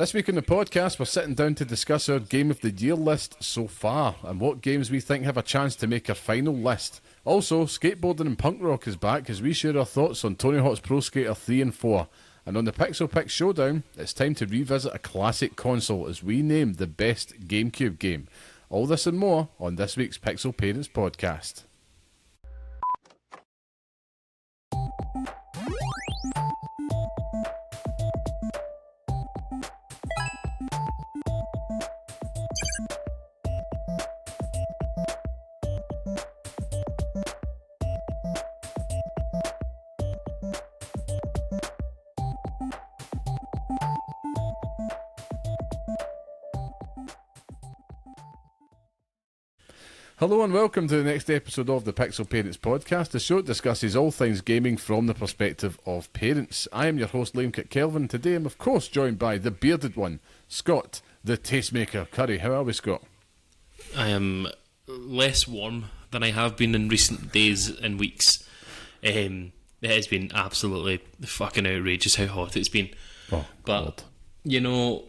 This week on the podcast, we're sitting down to discuss our Game of the Year list so far and what games we think have a chance to make our final list. Also, skateboarding and punk rock is back as we share our thoughts on Tony Hawk's Pro Skater 3 and 4. And on the Pixel Picks Showdown, it's time to revisit a classic console as we name the best Gamecube game. All this and more on this week's Pixel Parents Podcast. Hello and welcome to the next episode of the Pixel Parents Podcast, the show that discusses all things gaming from the perspective of parents. I am your host, Liam Kelvin. Today I'm of course joined by the bearded one, Scott, the tastemaker Curry. How are we, Scott? I am less warm than I have been in recent days and weeks. It has been absolutely fucking outrageous how hot it's been. Oh, but, God. You know,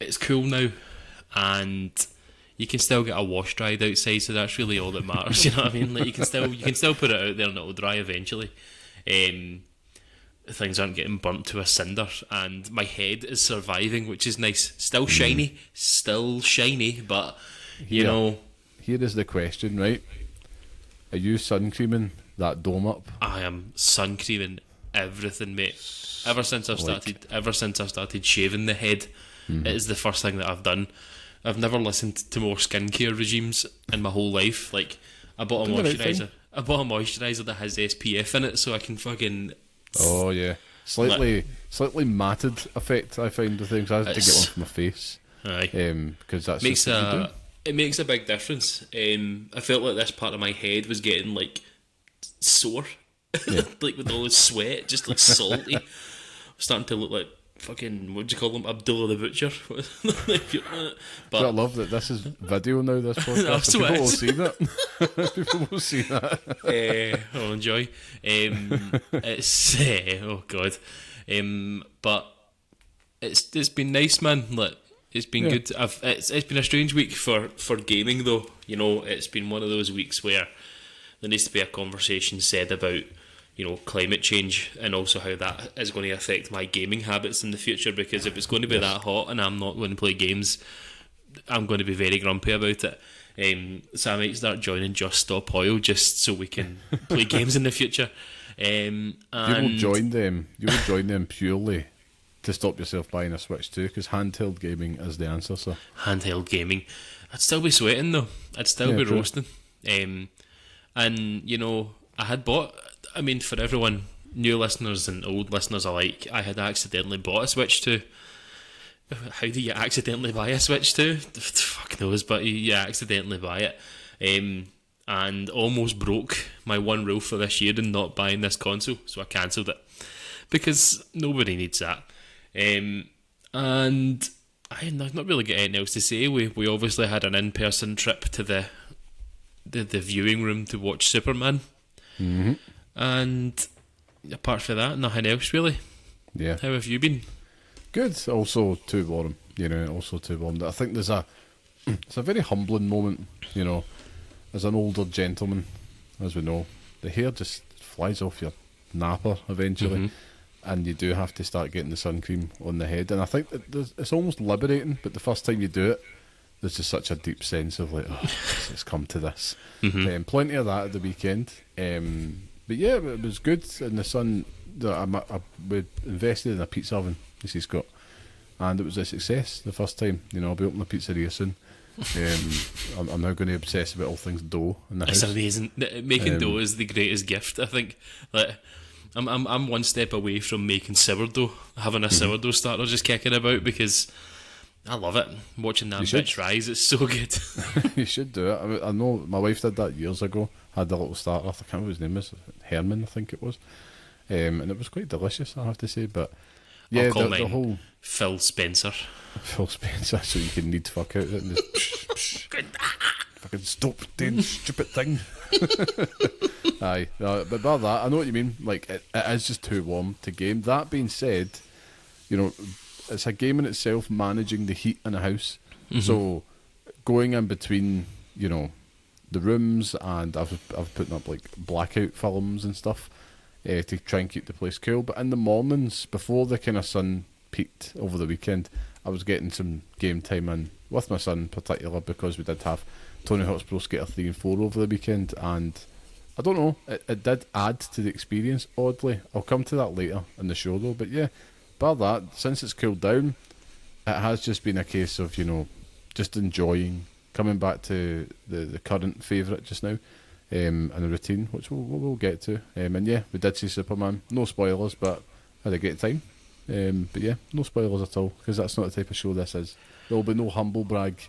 it's cool now and you can still get a wash dried outside, so that's really all that matters. You know what I mean? Like you can still put it out there and it'll dry eventually. Things aren't getting burnt to a cinder, and my head is surviving, which is nice. Still shiny, but you know. Here is the question, right? Are you sun creaming that dome up? I am sun creaming everything, mate. Ever since I've started shaving the head, it is the first thing that I've done. I've never listened to more skincare regimes in my whole life. Like, I bought a moisturiser that has SPF in it, so I can fucking. Oh yeah, slightly matted effect. I find the things I have to get one for my face. Aye, because that's it makes a big difference. I felt like this part of my head was getting like sore, like with all the sweat, just like salty. I'm starting to look like fucking, what do you call him, Abdullah the Butcher. But I love that this is video now, this podcast. That's So what people it will is. see that. People will see that. I'll enjoy. It's oh god. But it's been nice, man. Like, it's been good. It's been a strange week for gaming though. You know, it's been one of those weeks where there needs to be a conversation said about, you know, climate change and also how that is going to affect my gaming habits in the future, because if it's going to be that hot and I'm not going to play games, I'm going to be very grumpy about it. So I might start joining Just Stop Oil just so we can play games in the future. You will join them purely to stop yourself buying a Switch 2, because handheld gaming is the answer, sir. Handheld gaming. I'd still be sweating though. I'd still be roasting. And, you know, I had bought... I mean, for everyone, new listeners and old listeners alike, I had accidentally bought a Switch 2. How do you accidentally buy a Switch 2? Fuck knows, but you accidentally buy it. And almost broke my one rule for this year in not buying this console, so I cancelled it. Because nobody needs that. And I've not really got anything else to say. We obviously had an in-person trip to the viewing room to watch Superman. Mm-hmm. And apart from that, nothing else really. Yeah. How have you been? Good. Also too warm. I think it's a very humbling moment, you know, as an older gentleman, as we know, the hair just flies off your napper eventually, and you do have to start getting the sun cream on the head. And I think that it's almost liberating, but the first time you do it, there's just such a deep sense of like, oh, it's come to this. Plenty of that at the weekend. But yeah, it was good in the sun. We invested in a pizza oven, you see, Scott, and it was a success the first time. You know, I'll be opening a pizzeria soon. I'm now going to obsess about all things dough in the house. It's amazing. Making dough is the greatest gift, I think. Like, I'm one step away from making sourdough, having a sourdough starter just kicking about, because I love it. Watching that bitch rise, it's so good. You should do it. I know my wife did that years ago. Had a little starter. I can't remember what his name is. Herman, I think it was. And it was quite delicious, I have to say. But yeah, I'll call the whole Phil Spencer. Phil Spencer, so you can need fuck out of it and just fucking stop doing stupid thing. Aye, but by that, I know what you mean. Like, it is just too warm to game. That being said, you know, it's a game in itself, managing the heat in a house. So going in between, the rooms, and I've put up like blackout films and stuff to try and keep the place cool. But in the mornings, before the kind of sun peaked over the weekend, I was getting some game time in with my son in particular, because we did have Tony Hawk's Pro Skater 3 and 4 over the weekend, and I don't know, it did add to the experience, oddly. I'll come to that later in the show though, but yeah, bar that, since it's cooled down, it has just been a case of, just enjoying, coming back to the current favourite just now, and the routine, which we'll get to. And yeah, we did see Superman, no spoilers, but had a great time. But yeah, no spoilers at all, because that's not the type of show this is. There will be no humble brag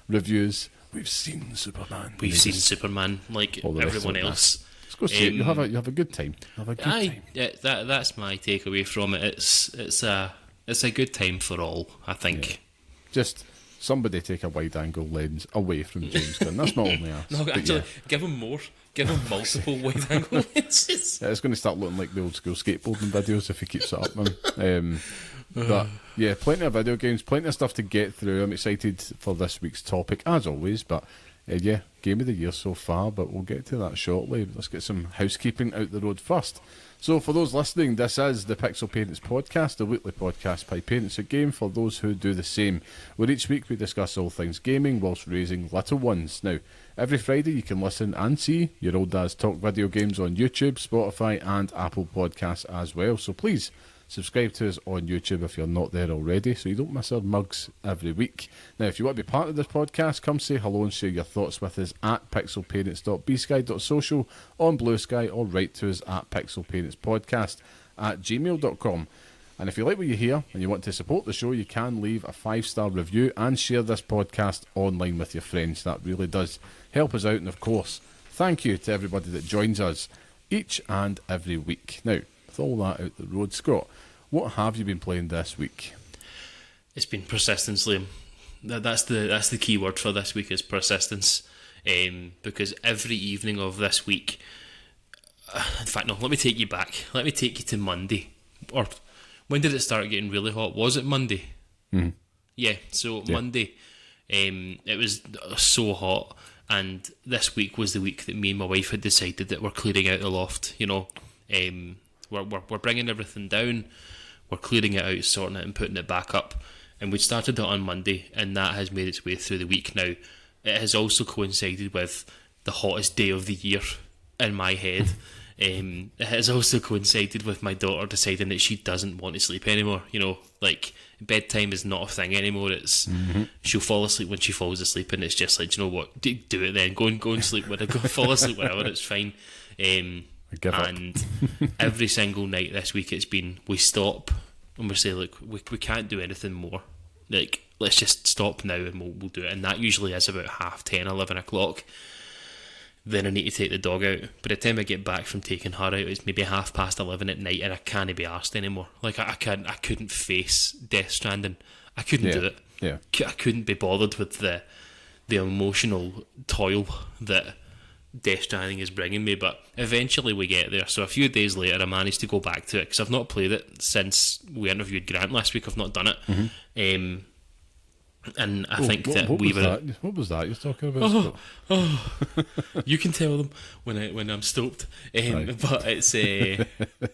reviews. We've seen Superman. We've seen Superman, like everyone else. Let's go see it. You have a good time. Yeah, that's my takeaway from it. It's a good time for all, I think. Yeah. Just somebody take a wide-angle lens away from James Gunn. That's not only us. No, actually, give him more. Give him multiple wide-angle lenses. Yeah, it's going to start looking like the old school skateboarding videos if he keeps it up, man. But yeah, plenty of video games, plenty of stuff to get through. I'm excited for this week's topic, as always. But yeah, game of the year so far, but we'll get to that shortly. Let's get some housekeeping out the road first. So for those listening, this is the Pixel Parents Podcast, a weekly podcast by parents of game for those who do the same, where each week we discuss all things gaming whilst raising little ones. Now, every Friday you can listen and see your old dads talk video games on YouTube, Spotify and Apple Podcasts as well. So please subscribe to us on YouTube if you're not there already, so you don't miss our mugs every week. Now, if you want to be part of this podcast, come say hello and share your thoughts with us at pixelparents.bsky.social, on Blue Sky, or write to us at pixelparentspodcast@gmail.com. And if you like what you hear and you want to support the show, you can leave a 5-star review and share this podcast online with your friends. That really does help us out. And of course, thank you to everybody that joins us each and every week. Now, with all that out the road, Scott, what have you been playing this week? It's been persistence, Liam. That's the key word for this week, is persistence. Because every evening of this week, in fact, no, let me take you back. Let me take you to Monday. Or when did it start getting really hot? Was it Monday? Mm. Yeah, so yeah. Monday, it was so hot, and this week was the week that me and my wife had decided that we're clearing out the loft. We're bringing everything down, we're clearing it out, sorting it and putting it back up, and we started it on Monday, and that has made its way through the week. Now, it has also coincided with the hottest day of the year in my head. It has also coincided with my daughter deciding that she doesn't want to sleep anymore. Bedtime is not a thing anymore. It's she'll fall asleep when she falls asleep, and it's just like, you know what, do it then, go and sleep with her, go fall asleep whenever, it's fine. And every single night this week it's been, we stop and we say, look, we can't do anything more, like, let's just stop now and we'll do it. And that usually is about 10:30, 11 o'clock. Then I need to take the dog out. By the time I get back from taking her out, it's maybe 11:30 at night, and I can't be arsed anymore. Like, I couldn't face Death Stranding. I couldn't do it. Yeah. I couldn't be bothered with the emotional toil that Death Stranding is bringing me. But eventually we get there. So a few days later I managed to go back to it, because I've not played it since we interviewed Grant last week. I've not done it. And I think that what was that you're talking about? You can tell them when I'm stoked. Right. But it's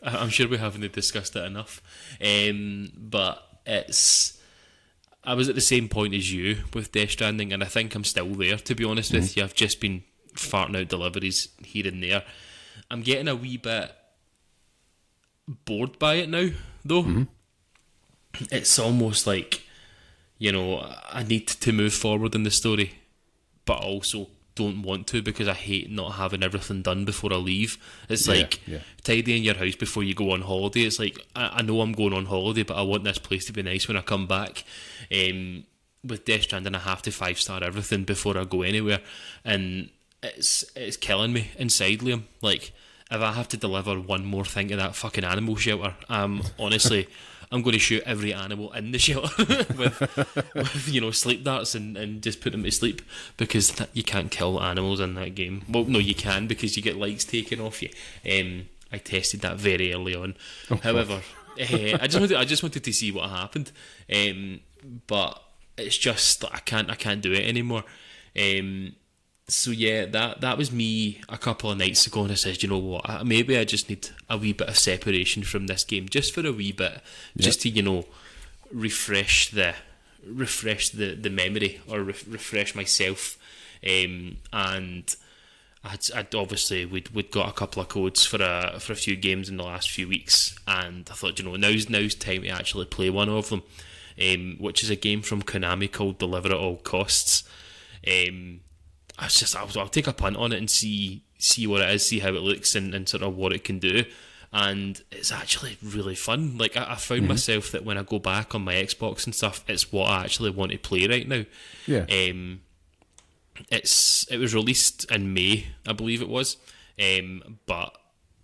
I'm sure we haven't discussed it enough. But I was at the same point as you with Death Stranding, and I think I'm still there, to be honest with you. I've just been farting out deliveries here and there. I'm getting a wee bit bored by it now, though. It's almost like, I need to move forward in the story, but I also don't want to, because I hate not having everything done before I leave. It's tidying your house before you go on holiday. It's like, I know I'm going on holiday, but I want this place to be nice when I come back. With Death Stranding, I have to 5-star everything before I go anywhere, and it's killing me inside, Liam. Like, if I have to deliver one more thing to that fucking animal shelter, honestly, I'm going to shoot every animal in the shelter with sleep darts and just put them to sleep, because you can't kill animals in that game. Well, no, you can, because you get likes taken off you. I tested that very early on. However, I just wanted to see what happened, but it's just I can't do it anymore. So yeah, that was me a couple of nights ago, and I said, you know what, maybe I just need a wee bit of separation from this game, just for a wee bit, just to refresh the memory, or refresh myself, and I'd obviously we'd got a couple of codes for a few games in the last few weeks, and I thought, now's time to actually play one of them, which is a game from Konami called Deliver at All Costs. I'll take a punt on it and see what it is, see how it looks, and sort of what it can do. And it's actually really fun. Like, I found myself that when I go back on my Xbox and stuff, it's what I actually want to play right now. Yeah. It was released in May, I believe it was. But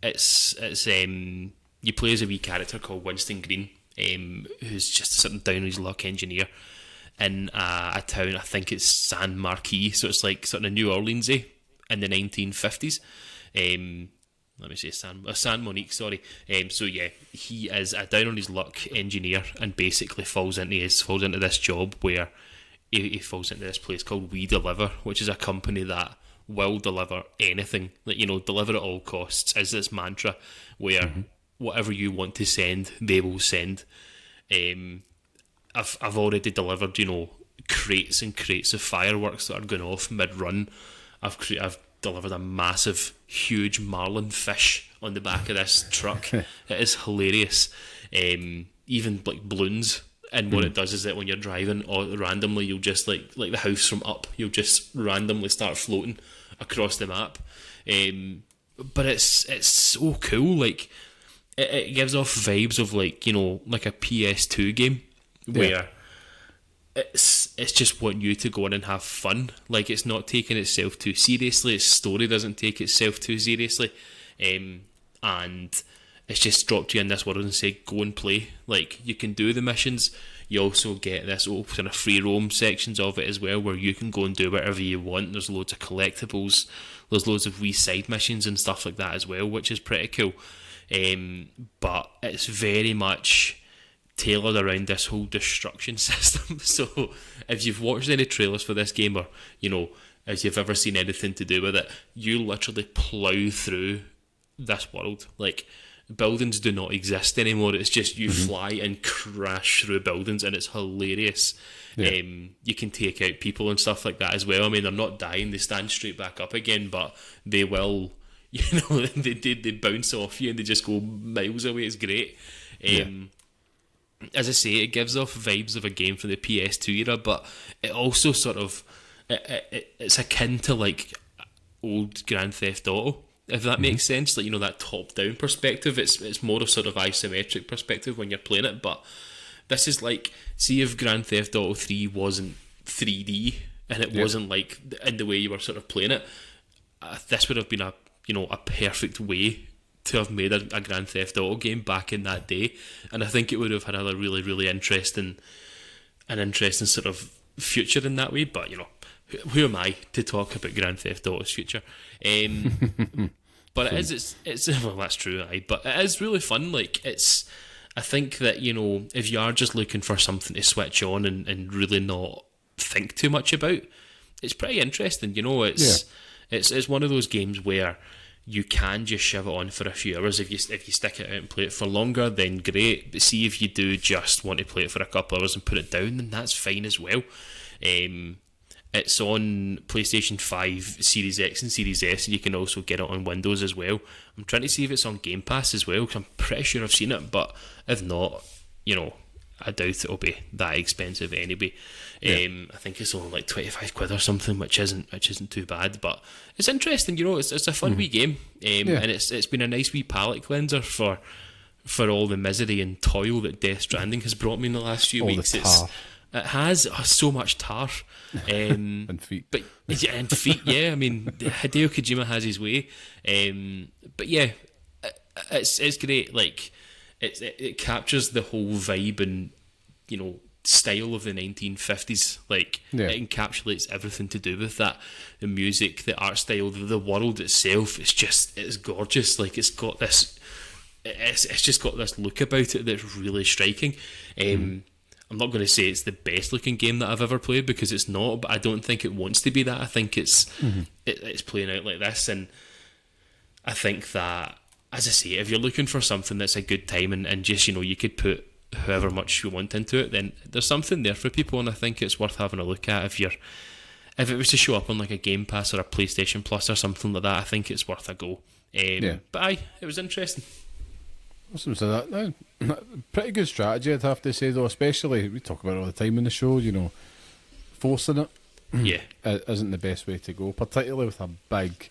it's you play as a wee character called Winston Green, who's just a sort of down on his luck engineer in a town, I think it's San Marquis, so it's like sort of New Orleans-y in the 1950s. Let me say San Monique, sorry. So yeah, he is a down on his luck engineer, and basically falls into this job where he falls into this place called We Deliver, which is a company that will deliver anything. Like, deliver at all costs is this mantra where whatever you want to send, they will send. I've already delivered, crates and crates of fireworks that are going off mid-run. I've delivered a massive, huge marlin fish on the back of this truck. It is hilarious. Even like balloons. And what it does is that when you're driving, randomly you'll just like the house from Up, you'll just randomly start floating across the map. But it's so cool. Like it gives off vibes of like a PS2 game where it's just want you to go in and have fun. Like, it's not taking itself too seriously. Its story doesn't take itself too seriously, and it's just dropped you in this world and said, go and play. Like, you can do the missions. You also get this sort of free roam sections of it as well, where you can go and do whatever you want. There's loads of collectibles. There's loads of wee side missions and stuff like that as well, which is pretty cool. But it's very much tailored around this whole destruction system. So if you've watched any trailers for this game, or if you've ever seen anything to do with it, you literally plough through this world. Like, buildings do not exist anymore. It's just you fly and crash through buildings, and it's hilarious. You can take out people and stuff like that as well. I mean, they're not dying, they stand straight back up again, but they will, they bounce off you and they just go miles away. It's great. As I say, it gives off vibes of a game from the PS2 era, but it also sort of it's akin to like old Grand Theft Auto, if that makes sense. Like, that top-down perspective. It's more of sort of isometric perspective when you're playing it, but this is like, see if Grand Theft Auto 3 wasn't 3D and it wasn't like in the way you were sort of playing it, this would have been a perfect way to have made a Grand Theft Auto game back in that day, and I think it would have had a really, really interesting sort of future in that way. But who am I to talk about Grand Theft Auto's future? But it's well, that's true, but it is really fun. Like, I think that if you are just looking for something to switch on and really not think too much about, it's pretty interesting. It's one of those games where you can just shove it on for a few hours. If you stick it out and play it for longer, then great. But see, if you do just want to play it for a couple of hours and put it down, then that's fine as well. It's on PlayStation 5, Series X and Series S, and you can also get it on Windows as well. I'm trying to see if it's on Game Pass as well, because I'm pretty sure I've seen it, but if not, I doubt it'll be that expensive anyway. I think it's only like 25 quid or something, which isn't too bad, but it's interesting. It's a fun wee game, and it's been a nice wee palate cleanser for all the misery and toil that Death Stranding has brought me in the last few weeks. It has so much tar, and feet, but and feet. Yeah, I mean, Hideo Kojima has his way, but yeah, it's great. Like, it captures the whole vibe and style of the 1950s. Like, it encapsulates everything to do with that. The music, the art style, the world itself. It's gorgeous. Like, it's got this it's just got this look about it that's really striking. I'm not going to say it's the best looking game that I've ever played, because it's not, but I don't think it wants to be that. I think it's playing out like this, and I think that, as I say, if you're looking for something that's a good time and just, you could put however much you want into it, then there's something there for people, and I think it's worth having a look at. If it was to show up on like a Game Pass or a PlayStation Plus or something like that, I think it's worth a go. But it was interesting. Awesome. So that pretty good strategy, I'd have to say, though. Especially, we talk about it all the time in the show. Forcing it, isn't the best way to go. Particularly with a big,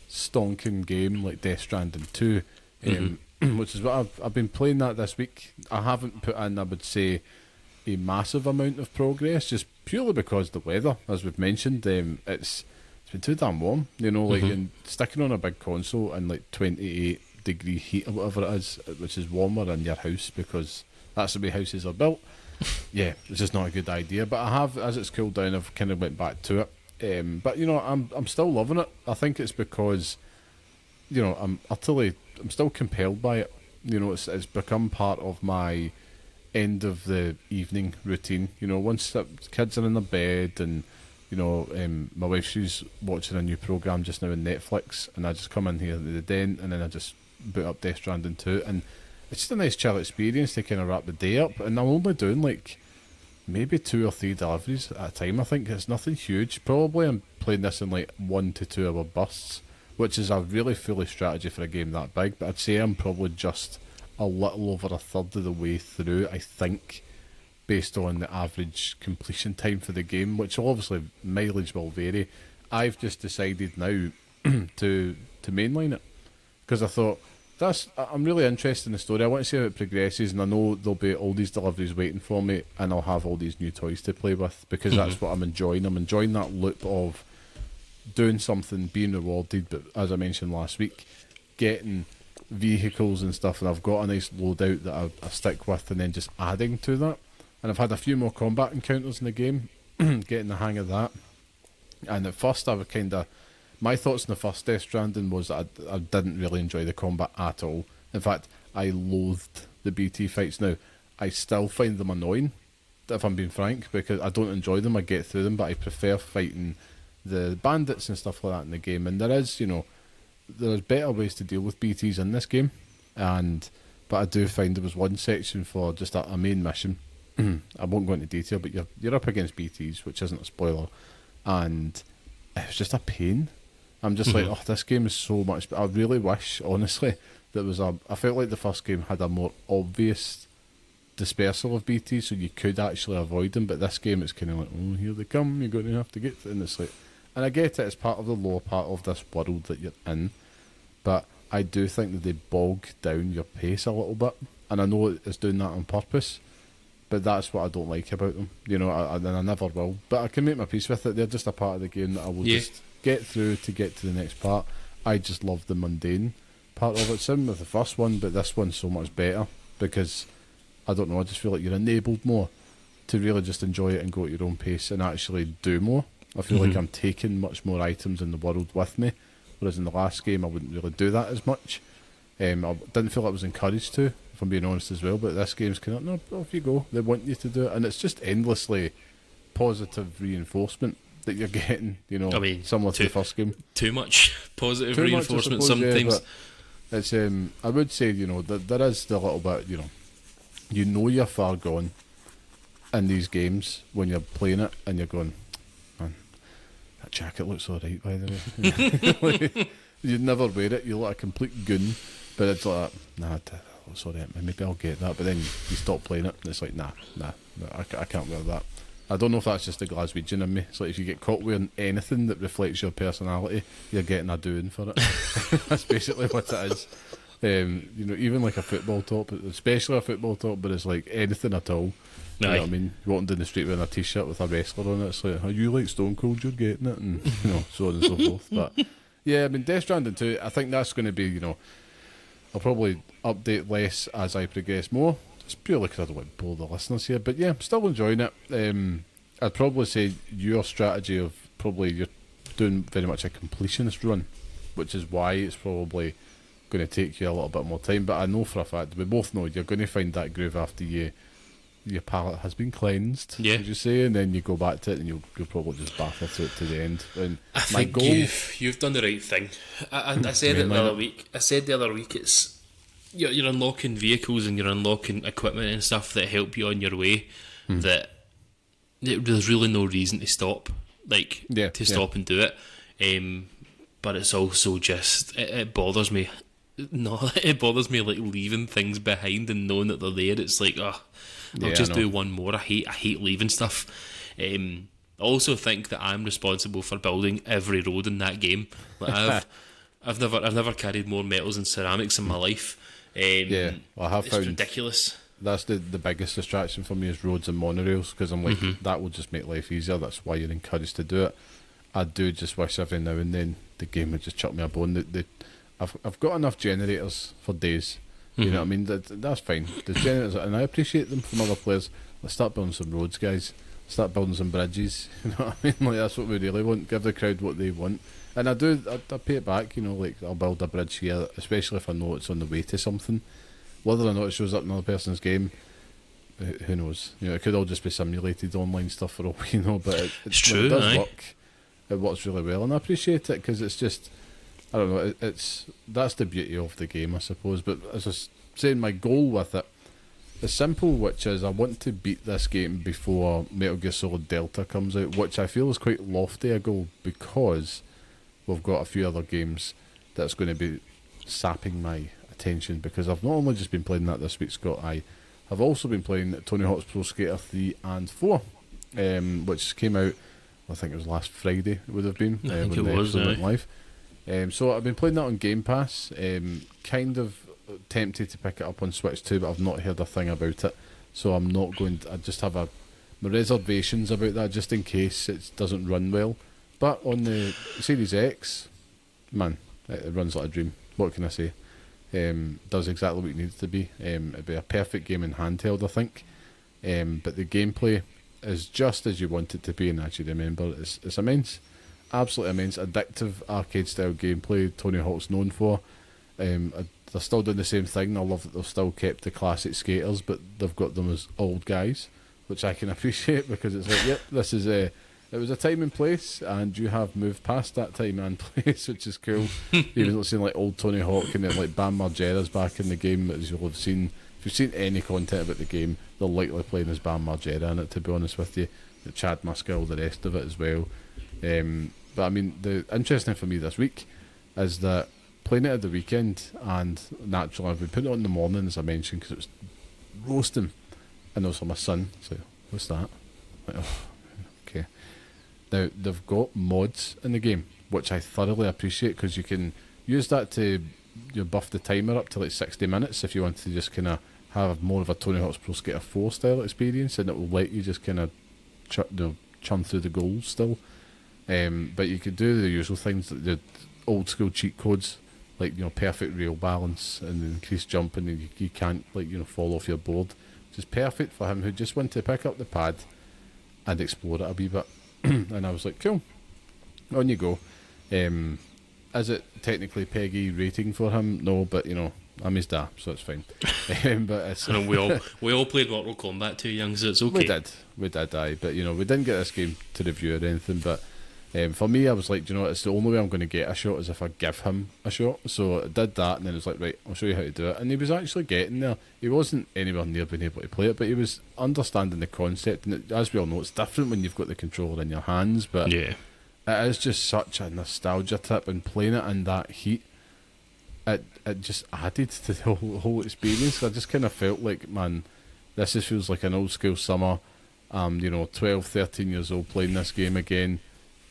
stonking game like Death Stranding 2, which is what I've been playing that this week. I haven't put in, I would say, a massive amount of progress, just purely because the weather, as we've mentioned, it's been too damn warm. And sticking on a big console in like 28-degree heat or whatever it is, which is warmer in your house because that's the way houses are built. It's just not a good idea. But I have, as it's cooled down, I've kind of went back to it. But I'm still loving it. I think it's because I'm still compelled by it. It's become part of my end of the evening routine. Once the kids are in their bed and my wife, she's watching a new programme just now on Netflix, and I just come in here to the den and then I just boot up Death Stranding 2, and it's just a nice chill experience to kind of wrap the day up. And I'm only doing like maybe 2 or 3 deliveries at a time. I think it's nothing huge. Probably I'm playing this in like 1 to 2 hour bursts, which is a really foolish strategy for a game that big, but I'd say I'm probably just a little over a third of the way through, I think, based on the average completion time for the game, which obviously mileage will vary. I've just decided now to mainline it, because I thought, I'm really interested in the story. I want to see how it progresses, and I know there'll be all these deliveries waiting for me, and I'll have all these new toys to play with, because that's what I'm enjoying. I'm enjoying that loop of doing something, being rewarded, but as I mentioned last week, getting vehicles and stuff, and I've got a nice loadout that I stick with, and then just adding to that. And I've had a few more combat encounters in the game, getting the hang of that. And at first, my thoughts on the first Death Stranding was that I didn't really enjoy the combat at all. In fact, I loathed the BT fights. Now, I still find them annoying, if I'm being frank, because I don't enjoy them. I get through them, but I prefer fighting the bandits and stuff like that in the game. And there's better ways to deal with BTs in this game. But I do find there was one section for just a main mission. I won't go into detail, but you're up against BTs, which isn't a spoiler, and it was just a pain. I'm just like, this game is so much. I really wish, honestly, I felt like the first game had a more obvious dispersal of BTs, so you could actually avoid them. But this game, it's kind of like, oh, here they come. You're going to have to get to it. And it's like, and I get it. It's part of the lore, part of this world that you're in. But I do think that they bog down your pace a little bit, and I know it's doing that on purpose. But that's what I don't like about them, and I never will. But I can make my peace with it. They're just a part of the game that I will just get through to get to the next part. I just love the mundane part of it. Same with the first one, but this one's so much better because, I don't know, I just feel like you're enabled more to really just enjoy it and go at your own pace and actually do more. I feel like I'm taking much more items in the world with me, whereas in the last game I wouldn't really do that as much. I didn't feel I was encouraged to, if I'm being honest as well, but this game's kind of, no, off you go. They want you to do it, and it's just endlessly positive reinforcement that you're getting, similar to the first game. Too much positive reinforcement sometimes. Yeah, it's, I would say, that there is the little bit, you're far gone in these games when you're playing it, and you're going, man, that jacket looks alright, by the way. You'd never wear it, you look like a complete goon, but it's like, sorry, maybe I'll get that, but then you stop playing it and it's like, nah, I can't wear that. I don't know if that's just the Glaswegian in me. It's like if you get caught wearing anything that reflects your personality, you're getting a doing for it. That's basically what it is. Even like a football top, especially a football top, but it's like anything at all. You know what I mean? Walking down the street wearing a t-shirt with a wrestler on it, it's like, are you like Stone Cold, you're getting it, and so on and so forth. But yeah, I mean, Death Stranding 2, I think that's going to be, I'll probably update less as I progress more, just purely because I don't want to bore the listeners here. But yeah, I'm still enjoying it. I'd probably say your strategy of you're doing very much a completionist run, which is why it's probably going to take you a little bit more time. But I know for a fact, we both know you're going to find that groove after your palate has been cleansed, yeah, as you say, and then you go back to it, and you'll probably just battle through it to the end. And I think you've done the right thing. I said it the other week. It's you're unlocking vehicles and you're unlocking equipment and stuff that help you on your way. That there's really no reason to stop, stop and do it. But it's also just it bothers me. No, it bothers me like leaving things behind and knowing that they're there. It's like, I'll just do one more. I hate leaving stuff. I also think that I'm responsible for building every road in that game. Like I've never carried more metals and ceramics in my life. I have it's found ridiculous. That's the biggest distraction for me is roads and monorails, because I'm like, that will just make life easier. That's why you're encouraged to do it. I do just wish every now and then the game would just chuck me a bone. I've got enough generators for days. You know what I mean? That's fine. The generators, and I appreciate them from other players. Let's start building some roads, guys. Start building some bridges. You know what I mean? Like, that's what we really want. Give the crowd what they want. And I pay it back. You know, like, I'll build a bridge here, especially if I know it's on the way to something. Whether or not it shows up in another person's game, who knows? You know, it could all just be simulated online stuff for all we know. But it's true. It does work. It works really well, and I appreciate it, because it's just, I don't know, that's the beauty of the game, I suppose. But as I was saying, my goal with it is simple, which is I want to beat this game before Metal Gear Solid Delta comes out, which I feel is quite lofty a goal, because we've got a few other games that's going to be sapping my attention, because I've not only just been playing that this week, Scott, I have also been playing Tony Hawk's Pro Skater 3 and 4, which came out, I think it was last Friday, it would have been, I think when it the was, episode went live. So I've been playing that on Game Pass, kind of tempted to pick it up on Switch too, but I've not heard a thing about it, so I'm not going to, I just have my reservations about that, just in case it doesn't run well. But on the Series X, man, it runs like a dream. What can I say? Does exactly what it needs to be. It'd be a perfect game in handheld, I think. But the gameplay is just as you want it to be, and as you remember, it's immense, absolutely immense, addictive arcade style gameplay. Tony Hawk's known for. They're still doing the same thing. I love that they've still kept the classic skaters, but they've got them as old guys, which I can appreciate, because it's like, yep, this is it was a time and place, and you have moved past that time and place, which is cool. Even though it's seeing like old Tony Hawk, and then like Bam Margera's back in the game, as you'll have seen. If you've seen any content about the game, they're likely playing as Bam Margera in it, to be honest with you. Chad Muska, all the rest of it as well. But I mean, the interesting thing for me this week is that playing it at the weekend, and naturally I've been putting it on in the morning, as I mentioned, because it was roasting, and also my son, so what's that? Like, oh, okay. Now, they've got mods in the game, which I thoroughly appreciate, because you can use that to buff the timer up to like 60 minutes if you want to just kind of have more of a Tony Hawk's Pro Skater 4 style experience, and it will let you just kind of chum through the goals still. But you could do the usual things, like the old school cheat codes, like, you know, perfect rail balance and increased jump, and you can't, like, you know, fall off your board. Which is perfect for him who just wants to pick up the pad and explore it a wee bit. And I was like, cool, on you go. Is it technically PEGI rating for him? No, but you know, I'm his dad, so it's fine. But it's, we all played Mortal Kombat too young, so it's okay. We did, aye. But you know, we didn't get this game to review or anything. But for me, I was like, you know, it's the only way I'm going to get a shot is if I give him a shot. So I did that, and then it was like, right, I'll show you how to do it. And he was actually getting there. He wasn't anywhere near being able to play it, but he was understanding the concept. And as we all know, it's different when you've got the controller in your hands. But yeah, it is just such a nostalgia trip, and playing it in that heat, it just added to the whole experience. I just kind of felt like, man, this just feels like an old school summer. You know, 12, 13 years old playing this game again,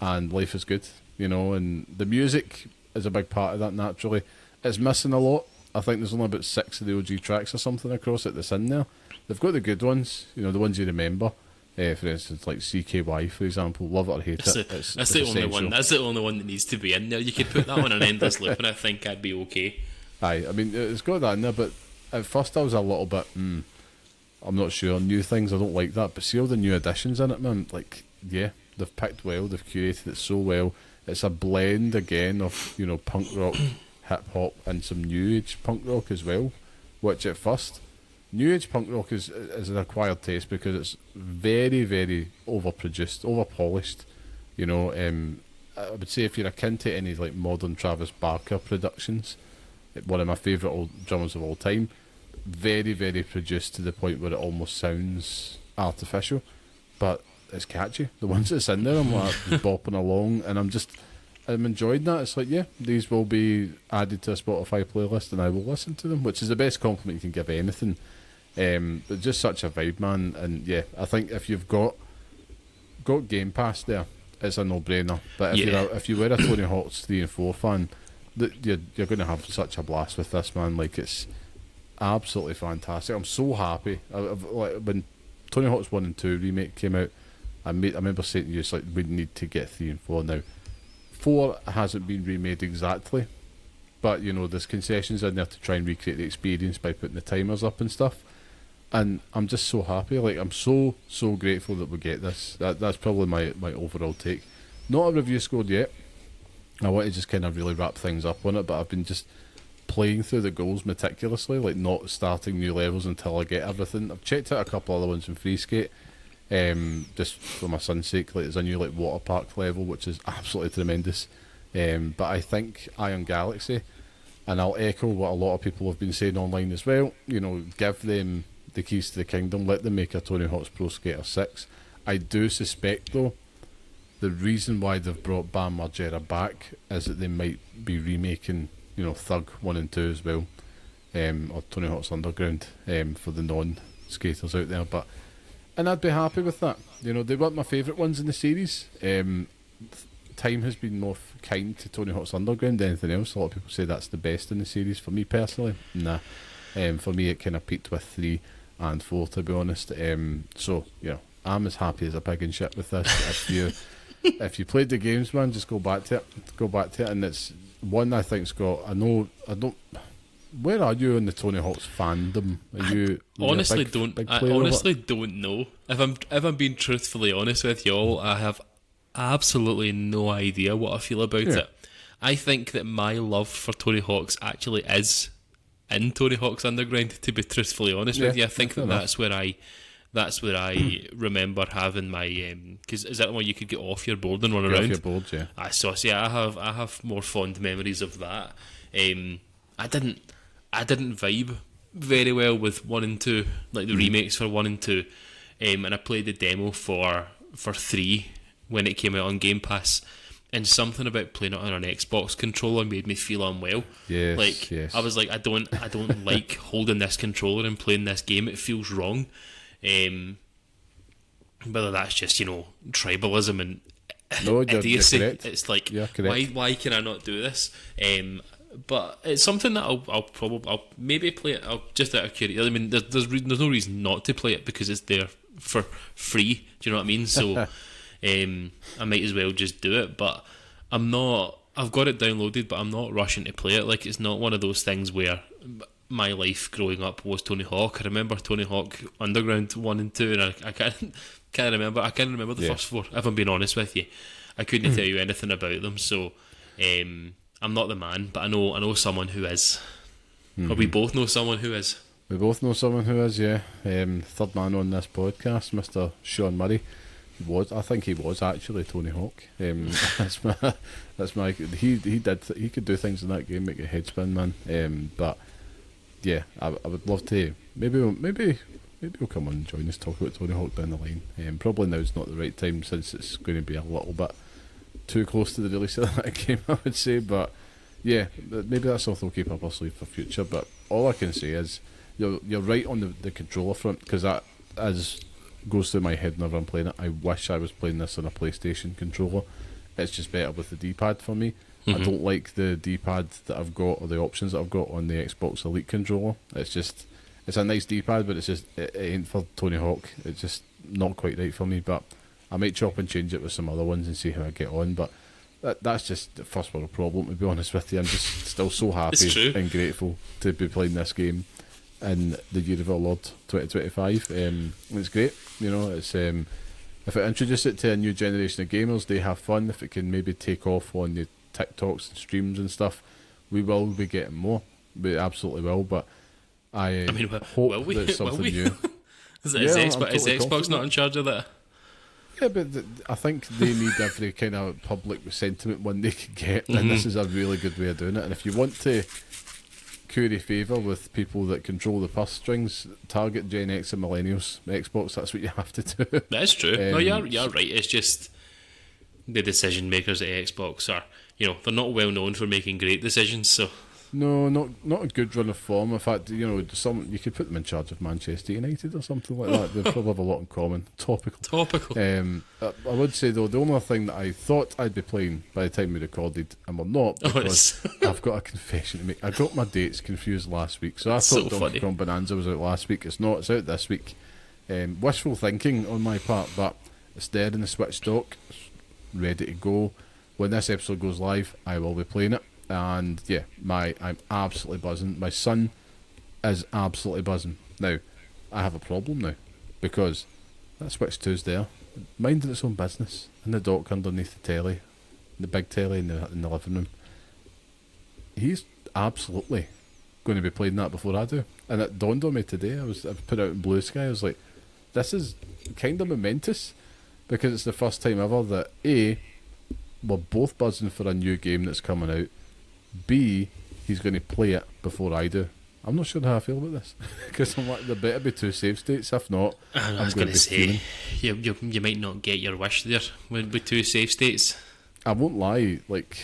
and life is good, you know. And the music is a big part of that. Naturally, it's missing a lot. I think there's only about 6 of the OG tracks or something across it that's in there. They've got the good ones, you know, the ones you remember. For instance, like CKY, for example, love it or hate it. That's the only one. That's the only one that needs to be in there. You could put that on an endless loop, and I think I'd be okay. Aye, I mean, it's got that in there, but at first I was a little bit, I'm not sure. New things, I don't like that. But see all the new additions in it, man. Like, yeah, they've picked well, they've curated it so well. It's a blend again of, you know, punk rock, hip hop and some new age punk rock as well. Which at first, new age punk rock is an acquired taste because it's very, very overproduced, overpolished. You know, I would say if you're akin to any like modern Travis Barker productions, one of my favourite old drummers of all time, very, very produced to the point where it almost sounds artificial, but it's catchy. The ones that's in there, I'm like just bopping along, and I'm enjoying that. It's like, yeah, these will be added to a Spotify playlist, and I will listen to them, which is the best compliment you can give anything. But just such a vibe, man. And yeah, I think if you've got Game Pass there, it's a no-brainer. But if you were a Tony Hawk's 3 and 4 fan, you're going to have such a blast with this, man. Like, it's absolutely fantastic. I'm so happy. Like, when Tony Hawk's 1 and 2 remake came out, I remember saying to you, it's like, we need to get 3 and 4 now. 4 hasn't been remade exactly, but you know, there's concessions in there to try and recreate the experience by putting the timers up and stuff, and I'm just so happy. Like, I'm so grateful that we get this. That's probably my overall take. Not a review scored yet. I want to just kind of really wrap things up on it, but I've been just playing through the goals meticulously, like not starting new levels until I get everything. I've checked out a couple other ones in Free Skate, just for my son's sake. Like, there's a new like water park level which is absolutely tremendous, but I think Iron Galaxy, and I'll echo what a lot of people have been saying online as well, you know, give them the keys to the kingdom, let them make a Tony Hawk's Pro Skater 6. I do suspect though the reason why they've brought Bam Margera back is that they might be remaking, you know, Thug 1 and 2 as well, or Tony Hawk's Underground, for the non-skaters out there. And I'd be happy with that. You know, they weren't my favourite ones in the series. Time has been more kind to Tony Hawk's Underground than anything else. A lot of people say that's the best in the series. For me personally, nah. For me, it kind of peaked with 3 and 4, to be honest. So, you know, I'm as happy as a pig in shit with this. If you played the games, man, just go back to it. And it's one I think's got. I don't. Where are you in the Tony Hawk's fandom? Are you honestly big I honestly don't know. If I'm being truthfully honest with y'all, I have absolutely no idea what I feel about it. I think that my love for Tony Hawk's actually is in Tony Hawk's Underground. To be truthfully honest with you, I think that's where I remember having my because is that the one you could get off your board and run around? Off your board, yeah. I have more fond memories of that. I didn't vibe very well with 1 and 2, like the remakes for 1 and 2, and I played the demo for 3 when it came out on Game Pass, and something about playing it on an Xbox controller made me feel unwell. Yes. I was like, I don't like holding this controller and playing this game. It feels wrong. Whether that's just, you know, tribalism and idiocy. It's like, why can I not do this? But it's something that I'll maybe play it. I'll just out of curiosity. I mean, there's no reason not to play it because it's there for free. Do you know what I mean? So I might as well just do it. But I'm not. I've got it downloaded, but I'm not rushing to play it. Like, it's not one of those things where my life growing up was Tony Hawk. I remember Tony Hawk Underground 1 and 2, and I can't remember. I can't remember the first 4. If I'm being honest with you, I couldn't tell you anything about them. So I'm not the man, but I know someone who is. Or we both know someone who is. We both know someone who is, yeah. Third man on this podcast, Mr. Sean Murray. I think he was actually Tony Hawk. That's my. He could do things in that game, make your head spin, man. But yeah, I would love to. Maybe we'll come on and join us, talk about Tony Hawk down the line. Probably now's not the right time since it's going to be a little bit too close to the release of that game, I would say. But yeah, maybe that's something we'll keep up our sleeve for future. But all I can say is you're right on the controller front, because that goes through my head whenever I'm playing it. I wish I was playing this on a PlayStation controller. It's just better with the D-pad for me. I don't like the D-pad that I've got, or the options that I've got on the Xbox Elite controller. It's a nice D-pad, but it ain't for Tony Hawk. It's just not quite right for me. But I might chop and change it with some other ones and see how I get on. But that's just the first world problem, to be honest with you. I'm just still so happy and grateful to be playing this game in the year of our Lord 2025. It's great, you know. It's if it introduces it to a new generation of gamers, they have fun. If it can maybe take off on the TikToks and streams and stuff, we will be getting more. We absolutely will, but I mean, hope will we? that it's something Will we? new. Is totally Xbox not in charge of that? Yeah, but I think they need every kind of public sentiment one they can get, and this is a really good way of doing it. And if you want to curry favour with people that control the purse strings, target Gen X and Millennials, Xbox, that's what you have to do. That's true. No, you're right. It's just the decision makers at Xbox are, they're not well known for making great decisions, so... No, not a good run of form. In fact, you could put them in charge of Manchester United or something like that. They probably have a lot in common. Topical. I would say, though, the only thing that I thought I'd be playing by the time we recorded, and we're not, because I've got a confession to make. I got my dates confused last week, so I thought Donkey Kong Bonanza was out last week. It's not. It's out this week. Wishful thinking on my part, but it's there in the Switch dock, ready to go. When this episode goes live, I will be playing it. And yeah, I'm absolutely buzzing. My son is absolutely buzzing. Now, I have a problem now, because that Switch 2's there, minding its own business, in the dock underneath the telly, the big telly in the living room. He's absolutely going to be playing that before I do. And it dawned on me today, I put out in Blue Sky, I was like, this is kind of momentous, because it's the first time ever that A, we're both buzzing for a new game that's coming out, B, he's going to play it before I do. I'm not sure how I feel about this, because I'm like, there better be 2 save states. If not, I was going to say, you might not get your wish there with 2 save states. I won't lie, like,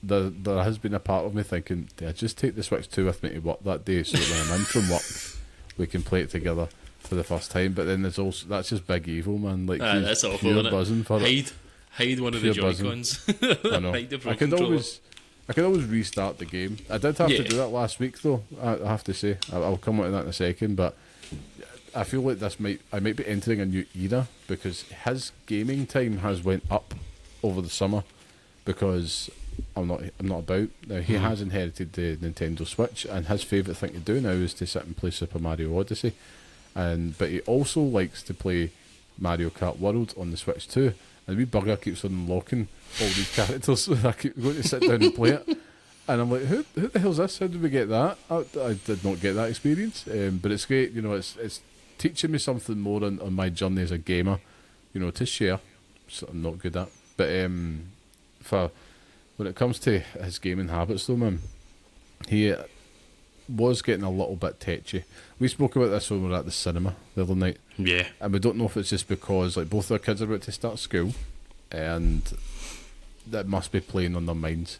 there has been a part of me thinking, do I just take the Switch 2 with me to work that day, so that when I'm in from work, we can play it together for the first time? But then there's also, that's just big evil, man. Like, that's awful, isn't it? Buzzing for hide one of the Joy-Cons. I know. I could always restart the game. I did have to do that last week, though, I have to say. I'll come on to that in a second, but I feel like I might be entering a new era, because his gaming time has went up over the summer, because I'm not about. Now, he has inherited the Nintendo Switch, and his favourite thing to do now is to sit and play Super Mario Odyssey. But he also likes to play Mario Kart World on the Switch too. And wee bugger keeps on unlocking all these characters, so I keep going to sit down and play it. And I'm like, who the hell's this? How did we get that? I did not get that experience. But it's great, it's teaching me something more on my journey as a gamer, to share. So I'm not good at. But for when it comes to his gaming habits, though, man, he was getting a little bit tetchy. We spoke about this when we were at the cinema the other night. Yeah. And we don't know if it's just because, like, both our kids are about to start school, and that must be playing on their minds,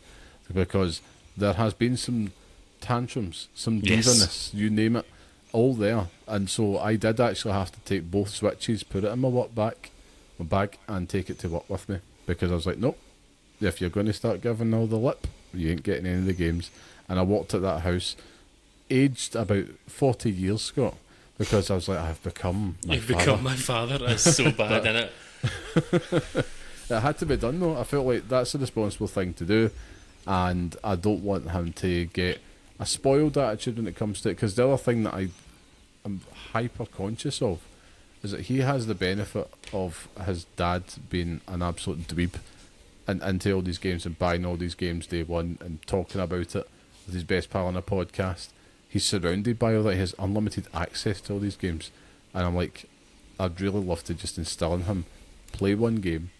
because there has been some tantrums, some divaness, you name it, all there. And so I did actually have to take both Switches, put it in my bag, and take it to work with me, because I was like, nope, if you're going to start giving all the lip, you ain't getting any of the games. And I walked at that house, aged about 40 years, Scott, because I was like, I've become my father. You've become my father. That's so bad, isn't it? It had to be done, though. I felt like that's a responsible thing to do, and I don't want him to get a spoiled attitude when it comes to it, because the other thing that I'm hyper conscious of is that he has the benefit of his dad being an absolute dweeb and into all these games and buying all these games day one and talking about it with his best pal on a podcast. He's surrounded by all that. He has unlimited access to all these games, and I'm like, I'd really love to just instill in him, play one game,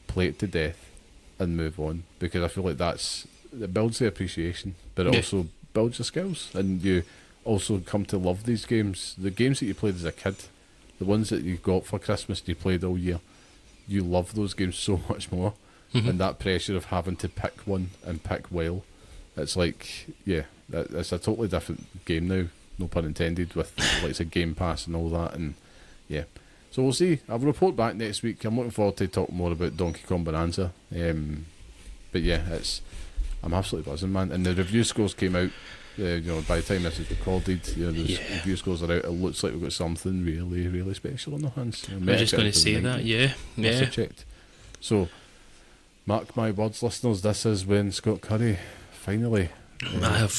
play it to death, and move on, because I feel like it builds the appreciation, but it also builds your skills, and you also come to love these games. The games that you played as a kid, the ones that you got for Christmas and you played all year, you love those games so much more. And that pressure of having to pick one and pick well, it's like, it's a totally different game now, no pun intended, with like a Game Pass and all that. And so we'll see. I'll report back next week. I'm looking forward to talking more about Donkey Kong Bonanza. But I'm absolutely buzzing, man. And the review scores came out. By the time this is recorded, the review scores are out. It looks like we've got something really, really special on our hands. I was just going to say that, yeah. Checked. So, mark my words, listeners. This is when Scott Curry finally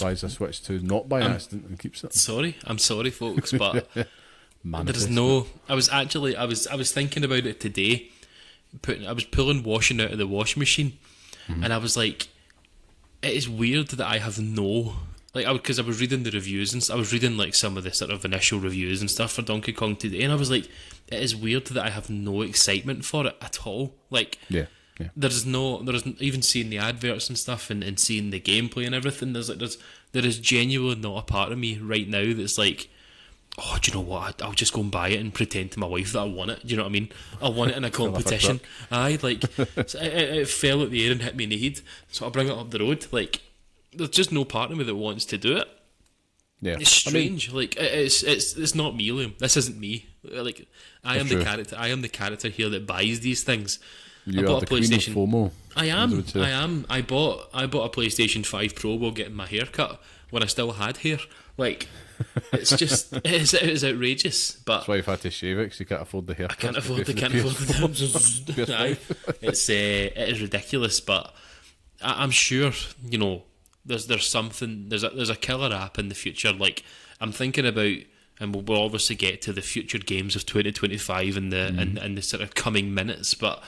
buys a Switch 2, not by accident, and keeps it. I'm sorry, folks, but there's no. I was thinking about it today. I was pulling washing out of the wash machine, and I was like, it is weird that I have no... Like, because I was reading the reviews and I was reading like some of the sort of initial reviews and stuff for Donkey Kong today, and I was like, it is weird that I have no excitement for it at all. Like, there's even seeing the adverts and stuff and seeing the gameplay and everything. There is genuinely not a part of me right now that's like, oh, do you know what? I'll just go and buy it and pretend to my wife that I want it. Do you know what I mean? I want it in a competition. Aye, like it fell at the air and hit me in the head, so I bring it up the road. Like, there's just no part of me that wants to do it. Yeah, it's strange. Like it's not me, Liam. This isn't me. Like I am the character. I am the character here that buys these things. You are the queen of FOMO. I am. I bought a PlayStation 5 Pro while getting my hair cut when I still had hair. Like, it's just it is outrageous. But that's why you've had to shave it, because you can't afford the hair. I can't afford the Aye, it is ridiculous. But I'm sure, you know, there's something, there's a killer app in the future. Like, I'm thinking about, and we'll obviously get to the future games of 2025 and the sort of coming minutes, but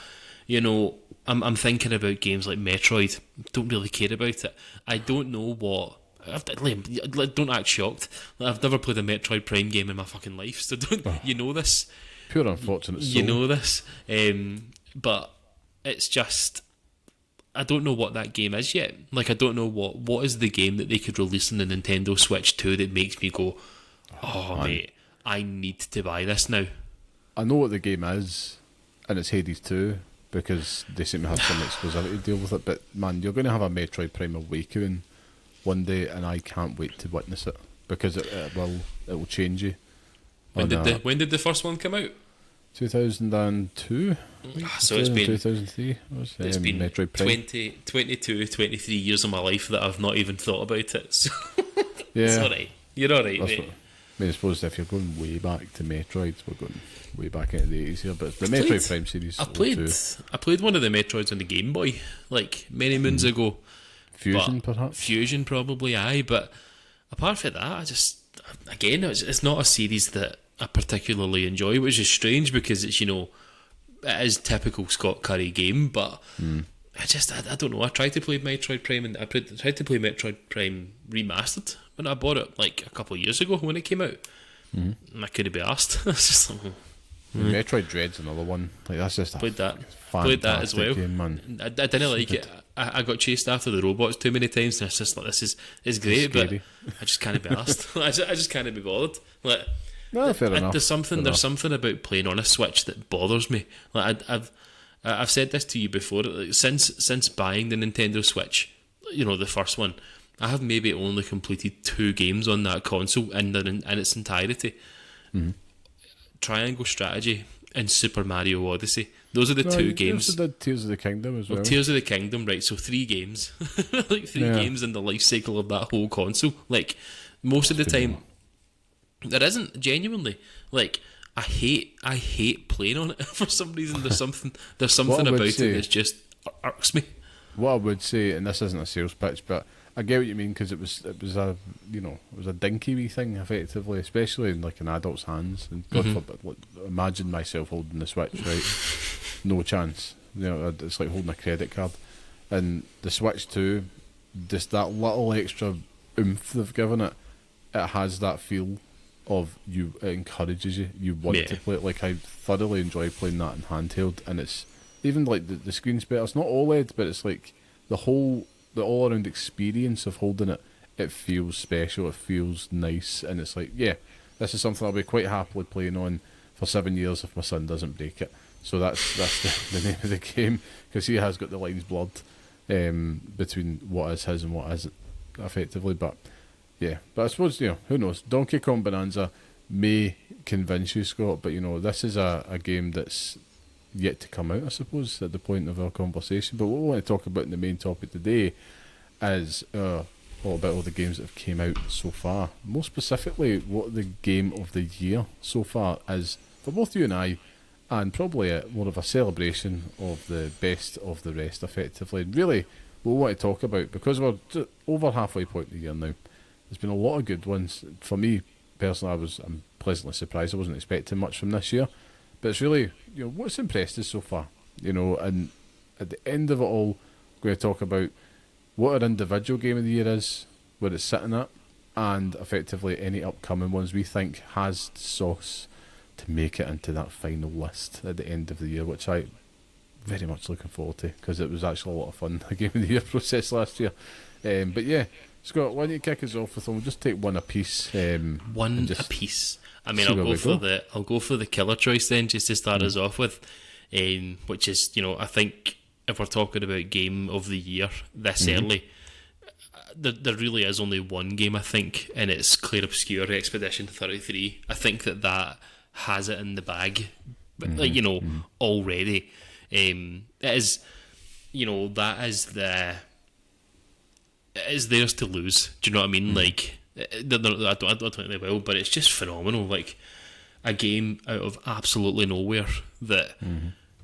you know, I'm thinking about games like Metroid. Don't really care about it. I don't know what. Don't act shocked. I've never played a Metroid Prime game in my fucking life, so don't. You know this. Pure unfortunate soul. You know this. But it's just, I don't know what that game is yet. Like, I don't know what is the game that they could release on the Nintendo Switch 2 that makes me go, oh, mate, I need to buy this now. I know what the game is, and it's Hades 2, because they seem to have some exclusivity to deal with it. But man, you're going to have a Metroid Prime Awakening one day, and I can't wait to witness it, because it will change you. When did the first one come out? 2002. So it's been 2003. It's been Metroid Prime. 23 years of my life that I've not even thought about it. So yeah, it's alright. You're alright, mate. I mean, I suppose if you're going way back to Metroids, we're going way back into the 80s here, but the Metroid Prime series. I played one of the Metroids on the Game Boy, like many moons ago. Fusion, perhaps? Fusion, probably, aye. But apart from that, it's not a series that I particularly enjoy, which is strange because it's, you know, it is typical Scott Curry game, but I don't know. I tried to play Metroid Prime, and I tried to play Metroid Prime Remastered when I bought it like a couple of years ago when it came out, and I couldn't be asked. It's just like, Metroid Dread's another one. Like, that's just played that as well. Game, man. I didn't like it. I got chased after the robots too many times, and it's just like, this is great, but I just can't be asked. I just can't be bothered. Like, no, fair enough. There's something about playing on a Switch that bothers me. Like, I've said this to you before. Like, since buying the Nintendo Switch, you know, the first one, I have maybe only completed 2 games on that console in its entirety. Triangle Strategy and Super Mario Odyssey. Those are the 2 games. Also did Tears of the Kingdom as well. Tears of the Kingdom, right? So 3 games, like 3 games in the life cycle of that whole console. Like, most of the time, there isn't, genuinely. Like, I hate playing on it for some reason. There's something about it that just irks me. What I would say, and this isn't a sales pitch, but I get what you mean, because it was a dinky wee thing, effectively, especially in like an adult's hands. And God forbid, like, imagine myself holding the Switch, right? No chance. You know, it's like holding a credit card. And the Switch 2, just that little extra oomph they've given it, it has that feel of you. It encourages you. You want to play it. Like, I thoroughly enjoy playing that in handheld, and it's even like the screen's better. It's not OLED, but it's like the all-around experience of holding it. It feels special. It feels nice, and it's like, yeah, this is something I'll be quite happily playing on for 7 years if my son doesn't break it. So that's the name of the game, because he has got the lines blurred between what is his and what isn't, effectively. But yeah, but I suppose, you know, who knows? Donkey Kong Bonanza may convince you, Scott, but you know, this is a game that's yet to come out, I suppose, at the point of our conversation. But what we want to talk about in the main topic today is all about all the games that have came out so far. More specifically, what the game of the year so far is for both you and I, and probably more of a celebration of the best of the rest, effectively. And really, what we want to talk about, because we're over halfway point of the year now, there's been a lot of good ones. For me personally, I'm pleasantly surprised. I wasn't expecting much from this year, but it's really, you know, what's impressed us so far, you know. And at the end of it all, we're going to talk about what our individual game of the year is, where it's sitting at, and effectively any upcoming ones we think has the sauce to make it into that final list at the end of the year, which I very much looking forward to, because it was actually a lot of fun, the game of the year process last year. But yeah, Scott, why don't you kick us off with them? We'll just take one apiece. One apiece. I mean, I'll go for the killer choice then, just to start us off with, which is, I think if we're talking about game of the year this early, there really is only one game, I think, and it's Clair Obscur Expedition 33. I think that has it in the bag, already. It is, it is theirs to lose. Do you know what I mean? Like, I don't think they will, but it's just phenomenal. Like, a game out of absolutely nowhere that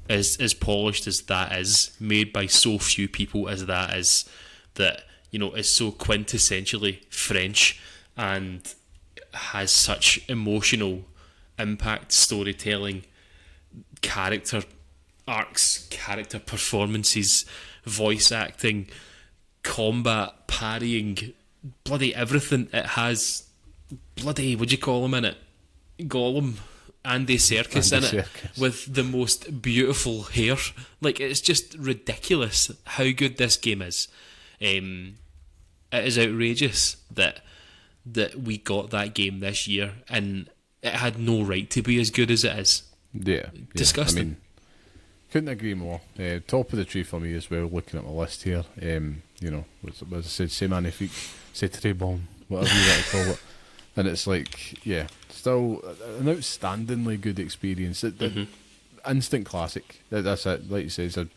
is as polished as that is, made by so few people as that is, that, is so quintessentially French and has such emotional impact, storytelling, character arcs, character performances, voice acting, combat, parrying, bloody everything. It has bloody, what'd you call him in it? Gollum, Andy Serkis in it, with the most beautiful hair. Like, it's just ridiculous how good this game is. It is outrageous that we got that game this year, and it had no right to be as good as it is. Yeah. Disgusting. I mean, couldn't agree more. Top of the tree for me as well, looking at my list here. As I said, c'est magnifique, c'est très bon, whatever you want to call it. And it's like, yeah, still an outstandingly good experience. Instant classic. That's it. Like you said,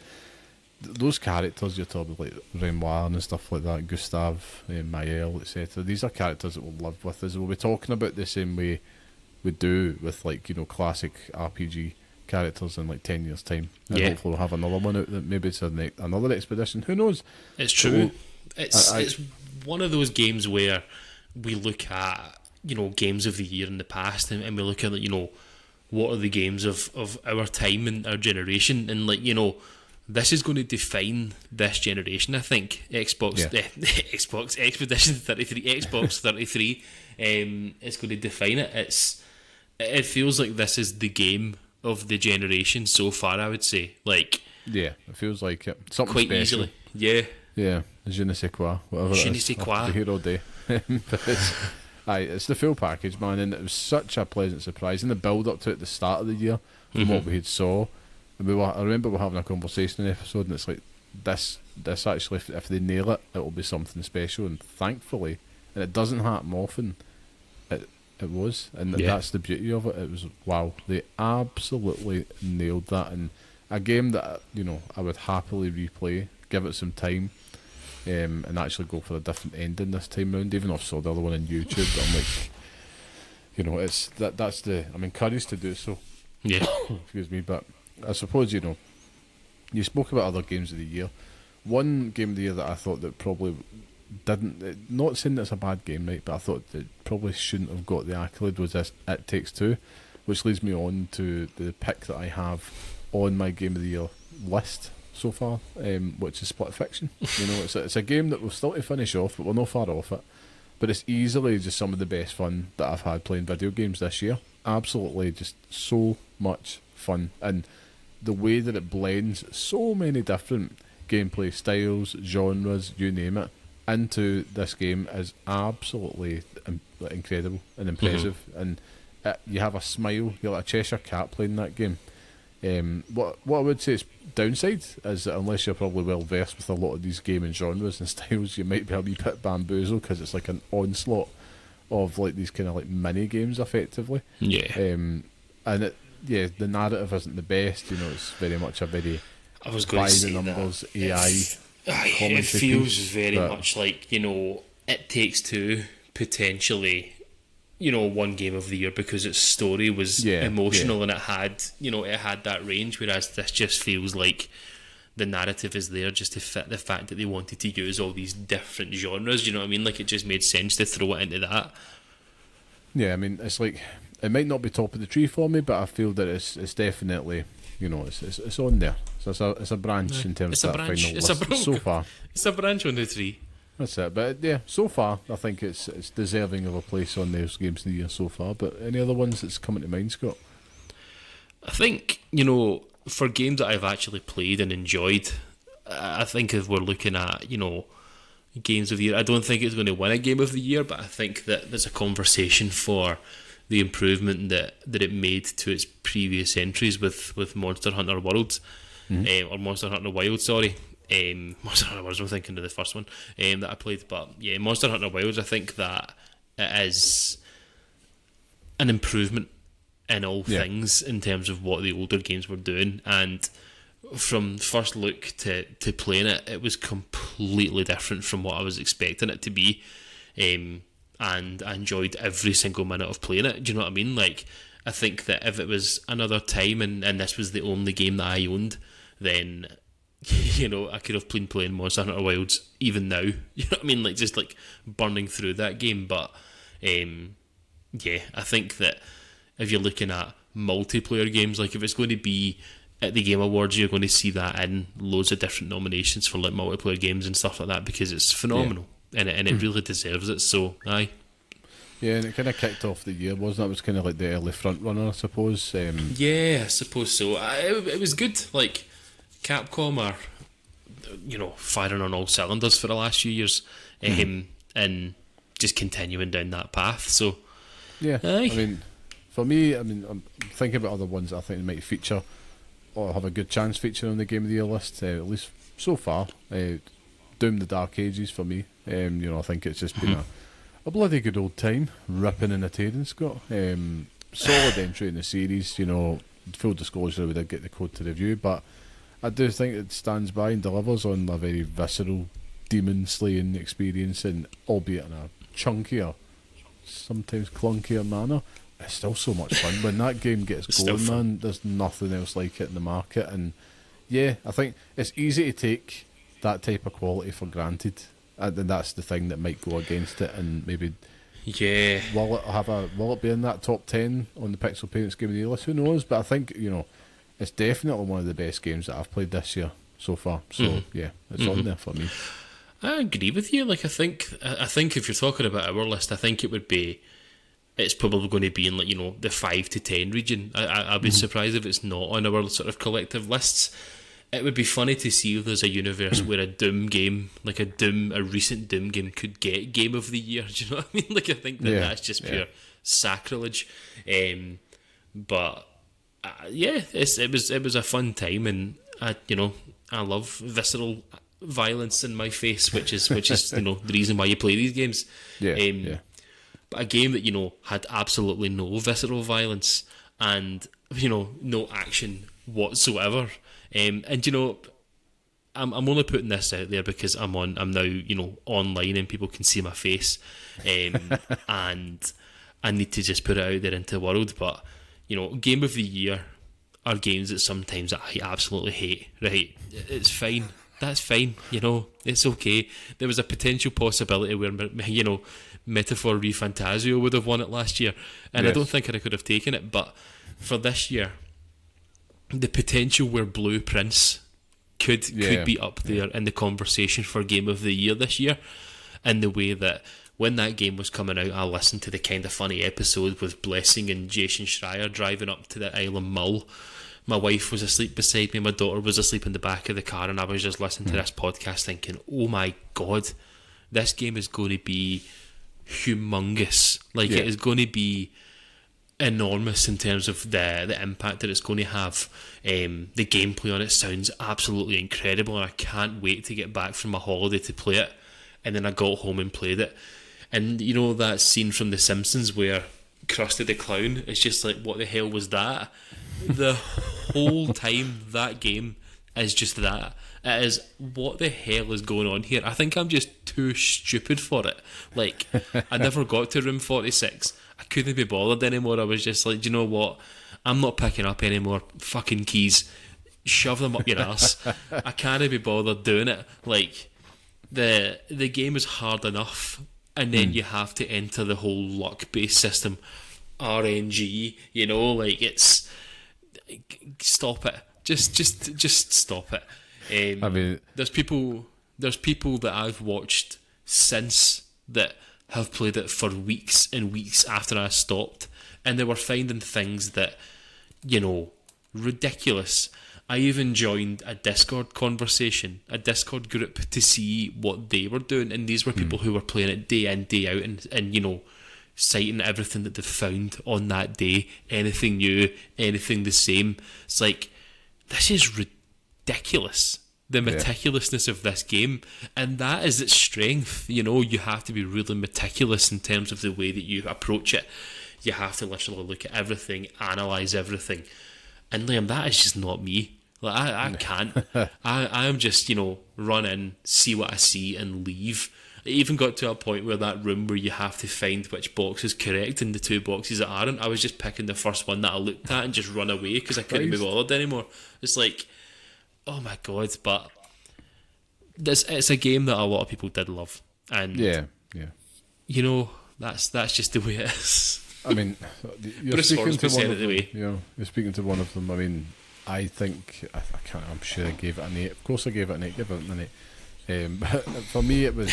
those characters you're talking about, like Renoir and stuff like that, Gustave, Maël, etc. These are characters that we'll live with us. We'll be talking about the same way we do with, like, classic RPG characters in like 10 years' time. And hopefully we'll have another one out that maybe it's another expedition. Who knows? It's true. It's one of those games where we look at, games of the year in the past, and we look at, what are the games of our time and our generation, and this is going to define this generation, I think. Xbox Expedition 33, Xbox 33, it's going to define it. It feels like this is the game of the generation so far, I would say. Like, yeah, it feels like it. Something quite special. Easily. Yeah, je ne sais quoi, whatever je it ne is. sais quoi. I'll be here all day. It's the full package, man, and it was such a pleasant surprise. And the build up to it at the start of the year, from what we had saw, and I remember we were having a conversation in the episode, and it's like, this actually, if they nail it, it will be something special. And thankfully, and it doesn't happen often, it was, and that's the beauty of it. It was, wow, they absolutely nailed that, and a game that I would happily replay, give it some time, and actually go for a different ending this time round. Even though I saw the other one on YouTube, but I'm like, it's that's I'm encouraged to do so. Yeah. Excuse me, but I suppose you spoke about other games of the year. One game of the year that I thought that probably didn't, not saying it's a bad game, right, but I thought that probably shouldn't have got the accolade was this It Takes Two, which leads me on to the pick that I have on my game of the year list so far, which is Split Fiction. It's a game that we're still to finish off, but we're not far off it. But it's easily just some of the best fun that I've had playing video games this year. Absolutely, just so much fun, and the way that it blends so many different gameplay styles, genres, you name it, into this game is absolutely incredible and impressive. And you have a smile. You're like a Cheshire cat playing that game. What I would say is downside is that unless you're probably well versed with a lot of these gaming genres and styles, you might be a wee bit bamboozled, because it's like an onslaught of like these kind of like mini games effectively. And the narrative isn't the best. It's very much a very I was going by to the say numbers that. AI. It feels very much like It Takes Two potentially. One game of the year, because its story was emotional and it had that range, whereas this just feels like the narrative is there just to fit the fact that they wanted to use all these different genres. You know what I mean? Like, it just made sense to throw it into that. Yeah, I mean, it's like, it might not be top of the tree for me, but I feel that it's definitely, it's on there. So it's a branch in terms of that final list so far. It's a branch on the tree. That's it. But yeah, so far I think it's deserving of a place on those games of the year so far. But any other ones that's coming to mind, Scott? I think, for games that I've actually played and enjoyed, I think if we're looking at, games of the year, I don't think it's going to win a game of the year, but I think that there's a conversation for the improvement that it made to its previous entries with Monster Hunter World, or Monster Hunter Wild, sorry. Monster Hunter World, I'm thinking of the first one that I played, but yeah, Monster Hunter Wilds, I think that it is an improvement in all things in terms of what the older games were doing, and from first look to playing it, it was completely different from what I was expecting it to be, and I enjoyed every single minute of playing it. Do you know what I mean? Like, I think that if it was another time and this was the only game that I owned, then I could have been playing Monster Hunter Wilds even now. You know what I mean? Like, just like burning through that game. But I think that if you're looking at multiplayer games, like if it's going to be at the Game Awards, you're going to see that in loads of different nominations for like multiplayer games and stuff like that, because it's phenomenal and it really deserves it. So aye. Yeah, and it kind of kicked off the year, wasn't it? It was kind of like the early front runner, I suppose. Yeah, I suppose so. It was good. Like, Capcom are, firing on all cylinders for the last few years, and just continuing down that path. So, yeah, aye. I mean, for me, I'm thinking about other ones that I think they might feature or have a good chance featuring on the Game of the Year list, at least so far. Doom the Dark Ages for me. I think it's just been a bloody good old time, ripping and a tearing, Scott. Solid entry in the series. Full disclosure, we did get the code to review, but I do think it stands by and delivers on a very visceral demon slaying experience, and albeit in a chunkier, sometimes clunkier manner. It's still so much fun. When that game gets going, man, there's nothing else like it in the market. And yeah, I think it's easy to take that type of quality for granted, and that's the thing that might go against it. And maybe, will it be in that top 10 on the Pixel Parents Game of the Year list? Who knows? But I think it's definitely one of the best games that I've played this year so far. So yeah, it's on there for me. I agree with you. Like, I think if you're talking about our list, I think it's probably going to be in, like, the 5 to 10 region. I'd be surprised if it's not on our sort of collective lists. It would be funny to see if there's a universe where a Doom game, like a recent Doom game, could get Game of the Year. Do you know what I mean? Like, I think that's just pure sacrilege. But it was a fun time, and I love visceral violence in my face, which is the reason why you play these games. But a game that had absolutely no visceral violence and no action whatsoever. And I'm only putting this out there because I'm now online and people can see my face, and I need to just put it out there into the world. But Game of the Year are games that sometimes I absolutely hate. Right? It's fine. That's fine. It's okay. There was a potential possibility where Metaphor ReFantazio would have won it last year, and I don't think I could have taken it. But for this year, the potential where Blue Prince could be up there in the conversation for Game of the Year this year, in the way that when that game was coming out, I listened to the Kind of Funny episode with Blessing and Jason Schreier driving up to the Isle of Mull. My wife was asleep beside me, my daughter was asleep in the back of the car, and I was just listening to this podcast thinking, oh my god, this game is going to be humongous. Like, it is going to be enormous in terms of the impact that it's going to have. The gameplay on it sounds absolutely incredible, and I can't wait to get back from my holiday to play it. And then I got home and played it, and that scene from The Simpsons where Krusty the Clown is just like, what the hell was that? The whole time that game is just that. It is, what the hell is going on here? I think I'm just too stupid for it. Like, I never got to room 46. I couldn't be bothered anymore. I was just like, do you know what? I'm not picking up any more fucking keys. Shove them up your ass. I can't be bothered doing it. Like, the game is hard enough, and then you have to enter the whole luck-based system. RNG, like, it's... Stop it. Just stop it. I mean, there's people that I've watched since that have played it for weeks and weeks after I stopped, and they were finding things that, ridiculous. I even joined a Discord conversation, a Discord group, to see what they were doing, and these were people who were playing it day in, day out, and citing everything that they've found on that day, anything new, anything the same. It's like, this is ridiculous, the meticulousness of this game, and that is its strength. You have to be really meticulous in terms of the way that you approach it. You have to literally look at everything, analyse everything. And Liam, that is just not me. Like, I can't. I am just, run in, see what I see, and leave. It even got to a point where that room where you have to find which box is correct and the two boxes that aren't, I was just picking the first one that I looked at and just run away because I couldn't be bothered anymore. It's like, oh my god, but it's a game that a lot of people did love. And yeah. That's just the way it is. I mean, you're Bruce speaking to one of them. Anyway. You're speaking to one of them. I mean, I think I'm sure I gave it an 8. Of course, I gave it an 8. Give it an 8. But for me, it was.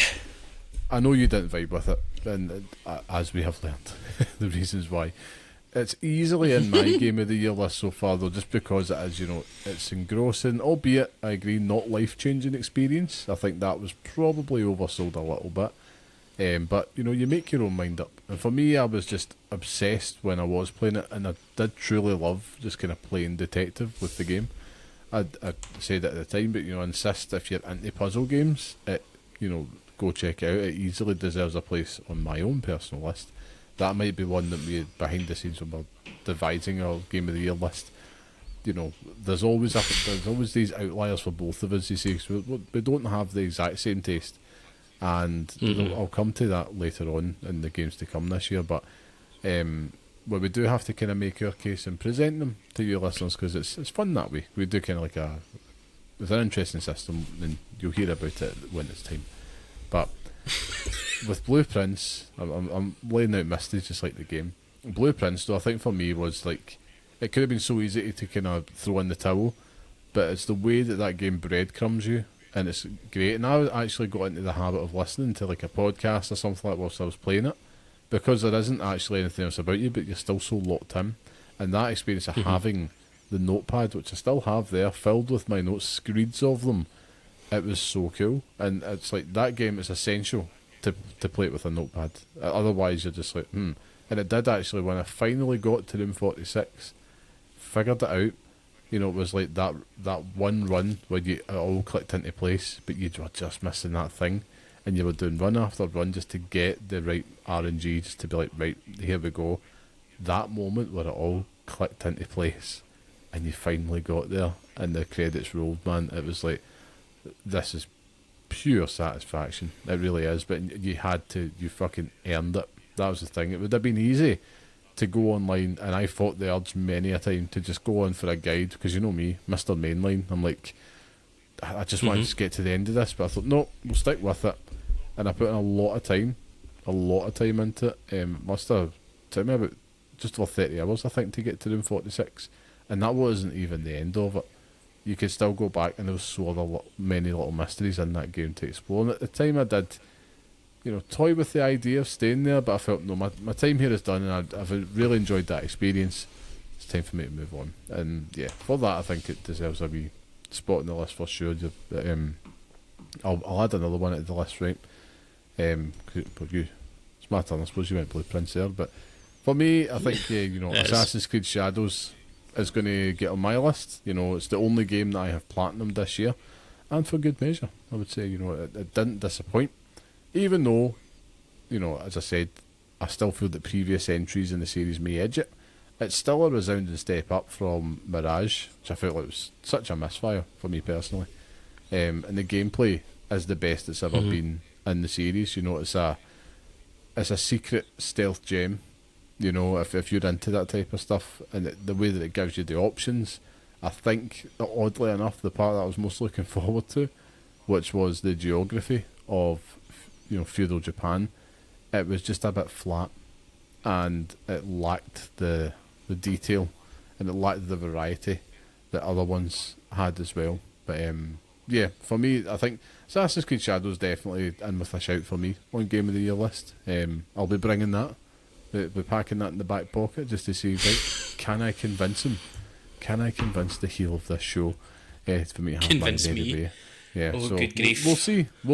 I know you didn't vibe with it, and as we have learned, the reasons why. It's easily in my game of the year list so far, though, just because it is, it's engrossing, albeit I agree, not life-changing experience. I think that was probably oversold a little bit. But you make your own mind up, and for me, I was just obsessed when I was playing it, and I did truly love just kind of playing detective with the game. I said it at the time, but insist if you're into puzzle games, go check it out. It easily deserves a place on my own personal list. That might be one that we behind the scenes when we're devising our game of the year list. There's always these outliers for both of us. You see, 'cause we don't have the exact same taste. And I'll come to that later on in the games to come this year, but where we do have to kind of make our case and present them to you listeners, because it's fun that way. We do kind of it's an interesting system, and you'll hear about it when it's time. But with Blueprints, I'm laying out misty just like the game. Blueprints, though, I think for me was like, it could have been so easy to kind of throw in the towel, but it's the way that game breadcrumbs you. And it's great. And I actually got into the habit of listening to like a podcast or something like whilst I was playing it, because there isn't actually anything else about you, but you're still so locked in. And that experience of having the notepad, which I still have there, filled with my notes, screeds of them, it was so cool. And it's like, that game is essential to play it with a notepad. Otherwise, you're just like, And it did actually, when I finally got to room 46, figured it out. It was like that one run where it all clicked into place, but you were just missing that thing, and you were doing run after run just to get the right RNG, just to be like, right, here we go. That moment where it all clicked into place, and you finally got there, and the credits rolled, man, it was like, this is pure satisfaction. It really is, but you fucking earned it. That was the thing. It would have been easy to go online, and I fought the urge many a time to just go on for a guide, because me, Mr. Mainline, I'm like, I just wanted to get to the end of this, but I thought, no, we'll stick with it. And I put in a lot of time into it. Must have took me about just over 30 hours, I think, to get to room 46, and that wasn't even the end of it. You could still go back, and there was many little mysteries in that game to explore. And at the time I did toy with the idea of staying there, but I felt, no, my time here is done, and I've really enjoyed that experience. It's time for me to move on. And yeah, for that, I think it deserves a wee spot on the list for sure. I'll add another one to the list, right? It's my turn, I suppose you went Blueprints there, but for me, I think yes. Assassin's Creed Shadows is going to get on my list. It's the only game that I have platinumed this year, and for good measure, I would say. It didn't disappoint. Even though, as I said, I still feel that previous entries in the series may edge it, it's still a resounding step up from Mirage, which I felt like was such a misfire for me personally. And the gameplay is the best it's ever been in the series. It's a secret stealth gem. If you're into that type of stuff, and the way that it gives you the options, I think, oddly enough, the part that I was most looking forward to, which was the geography of feudal Japan, it was just a bit flat, and it lacked the detail, and it lacked the variety that other ones had as well. But yeah, for me, I think Assassin's Creed Shadows definitely in with a shout for me on Game of the Year list. I'll be bringing that, be packing that in the back pocket just to see, right, can I convince him? Can I convince the heel of this show for me to have Convince my me? way? Yeah, Oh, so good grief. we'll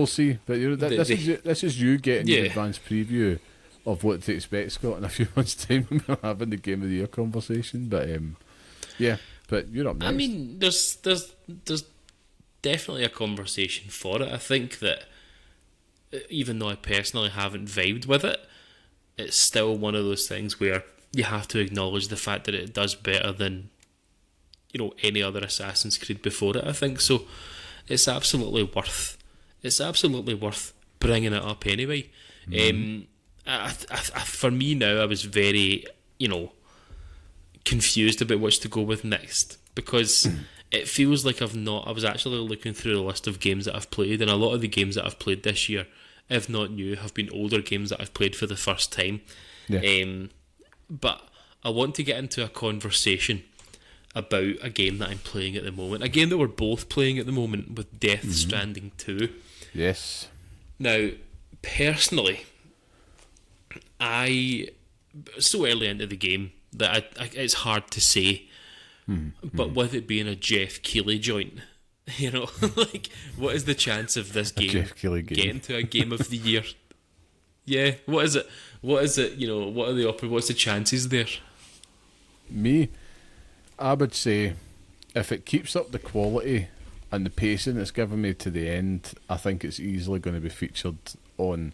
see. But this is you getting Yeah. your advanced preview of what to expect, Scott, in a few months' time when we're having the Game of the Year conversation. But yeah, but you're up next. I mean, there's definitely a conversation for it. I think that even though I personally haven't vibed with it, it's still one of those things where you have to acknowledge the fact that it does better than, you know, any other Assassin's Creed before it. I think so. It's absolutely worth bringing it up anyway. For me now, I was very, you know, confused about which to go with next, because it feels like I was actually looking through the list of games that I've played, and a lot of the games that I've played this year, if not new, have been older games that I've played for the first time. Yeah. But I want to get into a conversation about a game that I'm playing at the moment, a game that we're both playing at the moment, with Death Stranding 2. Yes. Now, personally, so early into the game that it's hard to say, but with it being a Jeff Keighley joint, you know, like, what is the chance of this game Jeff Keighley game getting to a Game of the Year? Yeah, what is it? You know, what's the chances there? Me, I would say, if it keeps up the quality and the pacing it's given me to the end, I think it's easily going to be featured on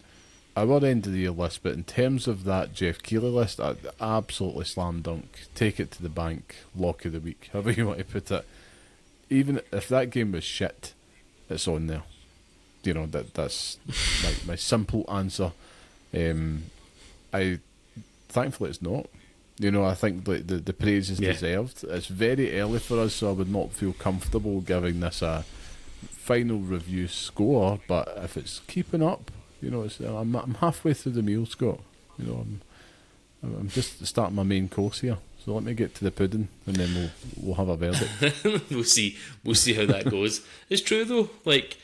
our end of the year list. But in terms of that Jeff Keighley list, absolutely slam dunk. Take it to the bank, lock of the week, however you want to put it. Even if that game was shit, it's on there. You know, that's my simple answer. Thankfully it's not. You know, I think the praise is deserved. It's very early for us, so I would not feel comfortable giving this a final review score. But if it's keeping up, you know, I'm halfway through the meal, Scott. You know, I'm just starting my main course here. So let me get to the pudding, and then we'll have a verdict. We'll see how that goes. It's true though. Like,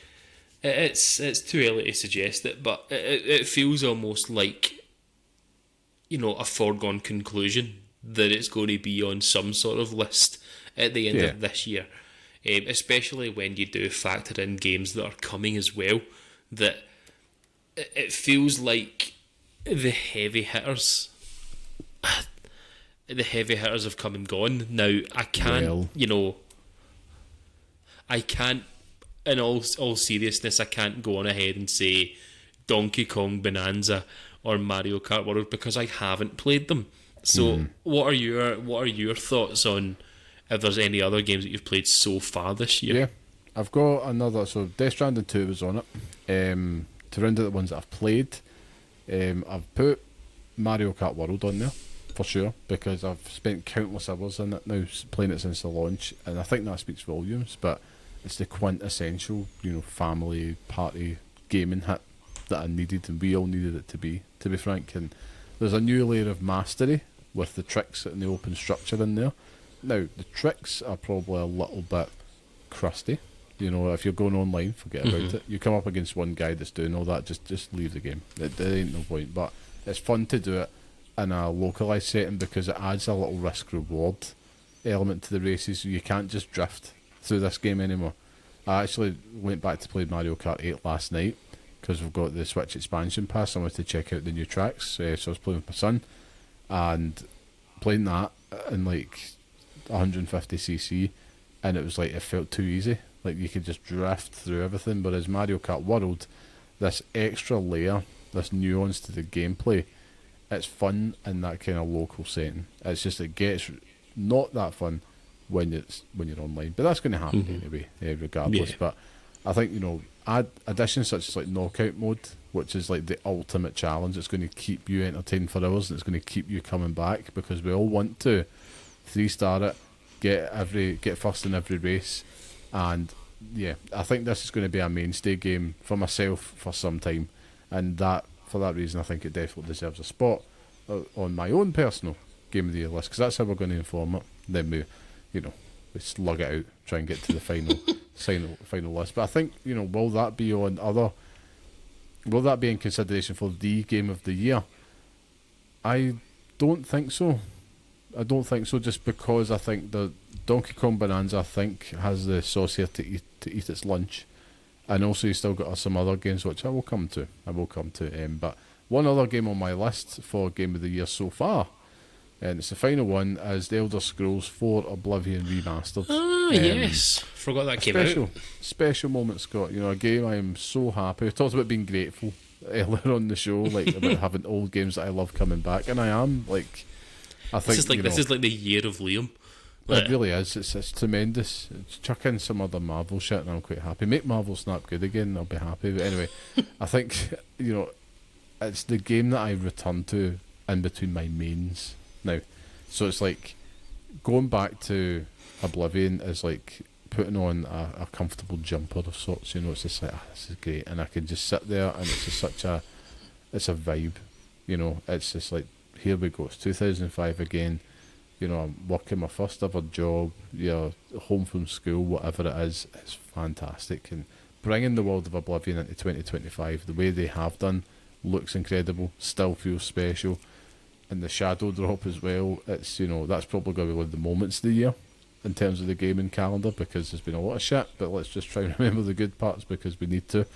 it's too early to suggest it, but it feels almost like, you know, a foregone conclusion that it's going to be on some sort of list at the end of this year, especially when you do factor in games that are coming as well. That it feels like the heavy hitters have come and gone. Now, I can't, in all seriousness, I can't go on ahead and say Donkey Kong Bonanza or Mario Kart World because I haven't played them. So, what are your thoughts on if there's any other games that you've played so far this year? Yeah, I've got another. So, Death Stranding 2 was on it. To round out the ones that I've played, I've put Mario Kart World on there for sure because I've spent countless hours in it now, playing it since the launch, and I think that speaks volumes. But it's the quintessential, you know, family party gaming hit that I needed, and we all needed it to be frank. And there's a new layer of mastery with the tricks and the open structure in there. Now, the tricks are probably a little bit crusty. You know, if you're going online, forget about it. You come up against one guy that's doing all that, just leave the game. There ain't no point. But it's fun to do it in a localised setting because it adds a little risk-reward element to the races. You can't just drift through this game anymore. I actually went back to play Mario Kart 8 last night because we've got the Switch expansion pass. I wanted to check out the new tracks, so I was playing with my son and playing that in like 150cc, and it was like it felt too easy. Like you could just drift through everything. Whereas Mario Kart World, this extra layer, this nuance to the gameplay, it's fun in that kind of local setting. It's just it gets not that fun when you're online, but that's going to happen anyway, regardless. Yeah. But I think, you know, additions such as like knockout mode, which is like the ultimate challenge. It's going to keep you entertained for hours, and it's going to keep you coming back because we all want to 3-star it, get first in every race. And yeah, I think this is going to be a mainstay game for myself for some time, and that for that reason I think it definitely deserves a spot on my own personal Game of the Year list, because that's how we're going to inform it. Then we, you know, slug it out, try and get to the final list. But I think, will that be in consideration for the game of the year? I don't think so. Just because I think the Donkey Kong Bonanza, I think, has the sauce here to eat its lunch. And also you still got some other games which I will come to. But one other game on my list for Game of the Year so far, and it's the final one, is The Elder Scrolls 4 Oblivion Remastered. Yes. Forgot that came out. Special moment, Scott. A game I am so happy. We talked about being grateful earlier on the show, about having old games that I love coming back, and I am. I think this is like the year of Liam. It really is. It's tremendous. Chuck in some other Marvel shit and I'm quite happy. Make Marvel snap good again and I'll be happy. But anyway, I think, it's the game that I return to in between my mains now. So it's like going back to Oblivion is like putting on a comfortable jumper of sorts. It's just like, this is great. And I can just sit there and it's just it's a vibe. It's just like, here we go. It's 2005 again. I'm working my first ever job, home from school, whatever it is, it's fantastic. And bringing the world of Oblivion into 2025, the way they have done, looks incredible, still feels special. And the Shadow Drop as well, it's, that's probably going to be one of the moments of the year in terms of the gaming calendar, because there's been a lot of shit, but let's just try and remember the good parts because we need to.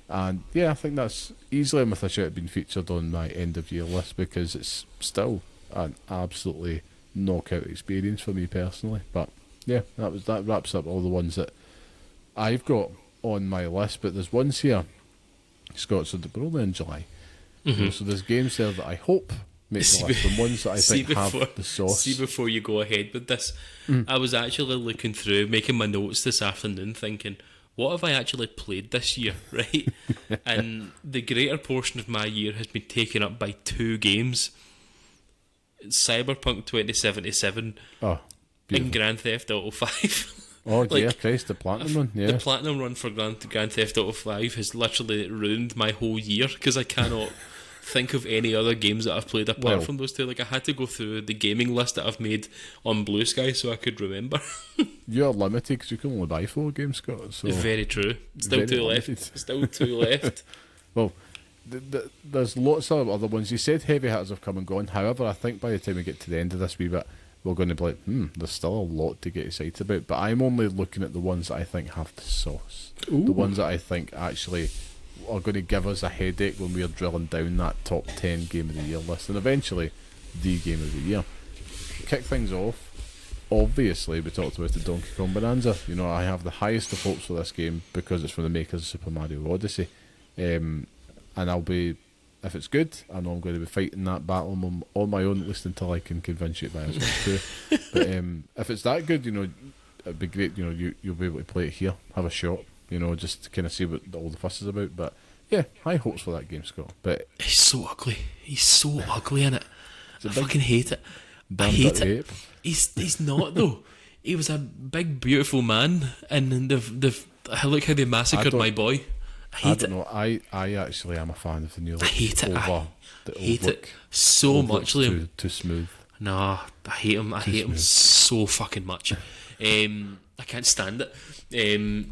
And yeah, I think that's easily with a shout being featured on my end of year list, because it's still an absolutely knockout experience for me personally. But yeah, that wraps up all the ones that I've got on my list. But there's ones here, Scott, so we're only in July, so there's games there that I hope make the list, and ones that I think have the sauce. See, before you go ahead with this, I was actually looking through, making my notes this afternoon, thinking, what have I actually played this year, right? And the greater portion of my year has been taken up by 2 games. Cyberpunk 2077 and Grand Theft Auto 5. Christ, the Platinum run. Yeah. The Platinum run for Grand Theft Auto 5 has literally ruined my whole year, because I cannot think of any other games that I've played apart from those 2. I had to go through the gaming list that I've made on Blue Sky so I could remember. You're limited because you can only buy 4 games, Scott. So very true. Still 2 left. Still 2 left. Well, there's lots of other ones. You said heavy hitters have come and gone. However, I think by the time we get to the end of this wee bit, we're going to be like, there's still a lot to get excited about. But I'm only looking at the ones that I think have the sauce. Ooh. The ones that I think actually are going to give us a headache when we're drilling down that top 10 game of the year list, and eventually the game of the year. Kick things off, obviously we talked about the Donkey Kong Bonanza. I have the highest of hopes for this game because it's from the makers of Super Mario Odyssey, and I'll be, if it's good, I know I'm going to be fighting that battle on my own, at least until I can convince you to buy this one too. But if it's that good, it'd be great. You'll be able to play it here, have a shot, just to kind of see what all the fuss is about. But yeah, high hopes for that game, Scott. But he's so ugly. He's so ugly in it. I fucking hate it. I hate it. He's not though. He was a big, beautiful man, and look how they massacred my boy. I don't know. I actually am a fan of the new look. I hate it. I hate it so much, Liam. Too smooth. Nah, I hate him. I hate him so fucking much. I can't stand it.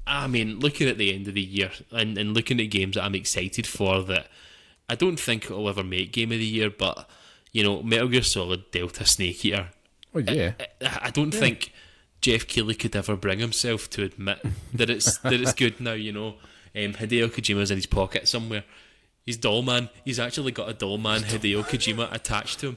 I mean, looking at the end of the year and looking at games that I'm excited for that I don't think it'll ever make Game of the Year, but Metal Gear Solid Delta Snake Eater. Oh yeah. I don't think Jeff Keighley could ever bring himself to admit that it's good now. Hideo Kojima's in his pocket somewhere. He's Doll Man. He's actually got a Doll Man Hideo Kojima attached to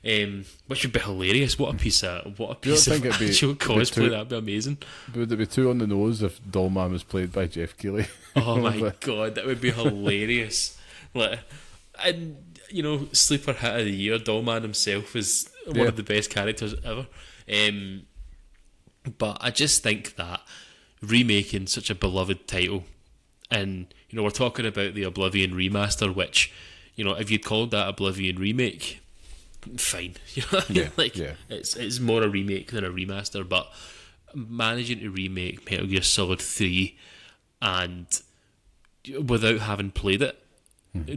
him, which would be hilarious. What a piece of actual cosplay. That'd be amazing. Would it be too on the nose if Doll Man was played by Jeff Keighley? Oh my god, that would be hilarious. Sleeper hit of the year. Doll Man himself is one of the best characters ever. But I just think that remaking such a beloved title. And, we're talking about the Oblivion remaster, which, if you'd called that Oblivion remake, fine. It's more a remake than a remaster, but managing to remake Metal Gear Solid 3 and without having played it,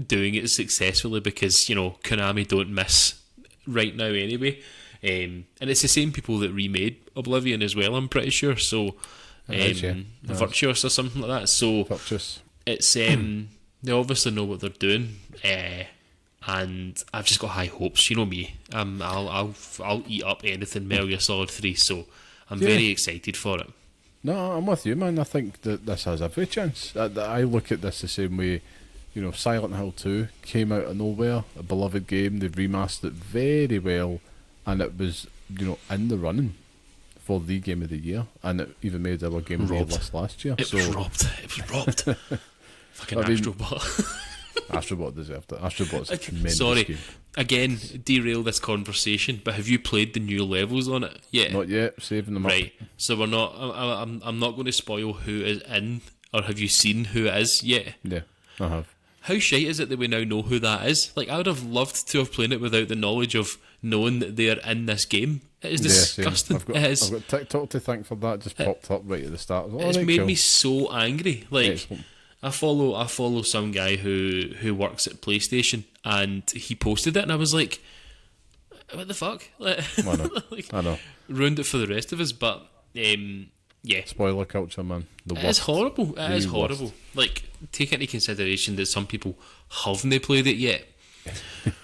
doing it successfully because, Konami don't miss right now anyway, And it's the same people that remade Oblivion as well, I'm pretty sure. So, Virtuous or something like that. So, Virtuous. It's they obviously know what they're doing, and I've just got high hopes. You know me, I'll eat up anything Metal Gear Solid 3. So I'm very excited for it. No, I'm with you, man. I think that this has every chance. I look at this the same way. You know, Silent Hill 2 came out of nowhere, a beloved game. They've remastered it very well, and it was, you know, in the running for the game of the year, and it even made our game of the year list last year. It was robbed. Fucking Astrobot. Astrobot deserved it. Astrobot's a tremendous game. Again, derail this conversation, but have you played the new levels on it yet? Not yet, saving them right. So we're not. I'm not going to spoil who is in, or have you seen who it is yet? Yeah, I have. How shite is it that we now know who that is? Like, I would have loved to have played it without the knowledge of knowing that they're in this game. It is disgusting. I've got TikTok to thank for that. Just popped up right at the start. It's made me so angry. Like, excellent. I follow some guy who works at PlayStation, and he posted it, and I was like, what the fuck? Like, I know. Ruined it for the rest of us, but yeah. Spoiler culture, man. It's horrible. It is horrible. Like, take into consideration that some people haven't played it yet.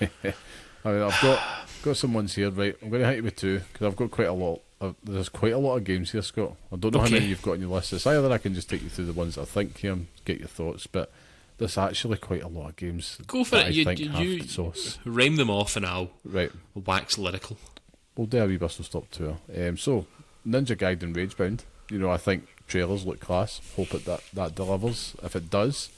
I mean, I've got some ones here, right? I'm going to hit you with two, because I've got quite a lot. There's quite a lot of games here, Scott. I don't know how many you've got on your list. It's either I can just take you through the ones that I think here and get your thoughts, but there's actually quite a lot of games. Go for it. You rhyme them off and I'll wax lyrical. We'll do a wee whistle stop tour. So, Ninja Gaiden Ragebound. You know, I think trailers look class. Hope that delivers. If it does,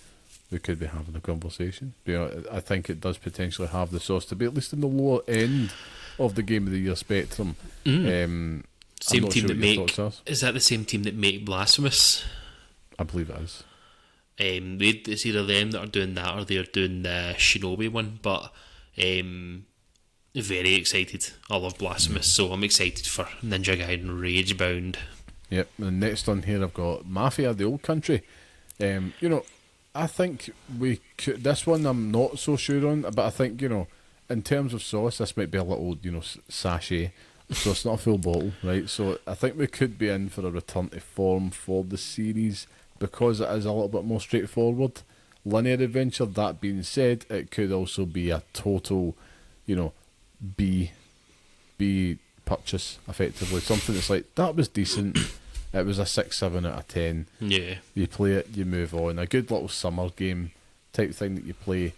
we could be having a conversation. You know, I think it does potentially have the sauce to be at least in the lower end of the Game of the Year spectrum. Same team that make. Is that the same team that make Blasphemous? I believe it is. It's either them that are doing that or they're doing the Shinobi one. But very excited. I love Blasphemous, so I'm excited for Ninja Gaiden Ragebound. Yep. And next on here I've got Mafia: The Old Country. You know, I think we could. This one I'm not so sure on, but I think, you know, in terms of sauce, this might be a little, you know, sachet. So it's not a full bottle, right? So I think we could be in for a return to form for the series because it is a little bit more straightforward. Linear adventure. That being said, it could also be a total, you know, B purchase, effectively. Something that's like, that was decent. It was a 6, 7 out of 10. Yeah. You play it, you move on. A good little summer game type thing that you play,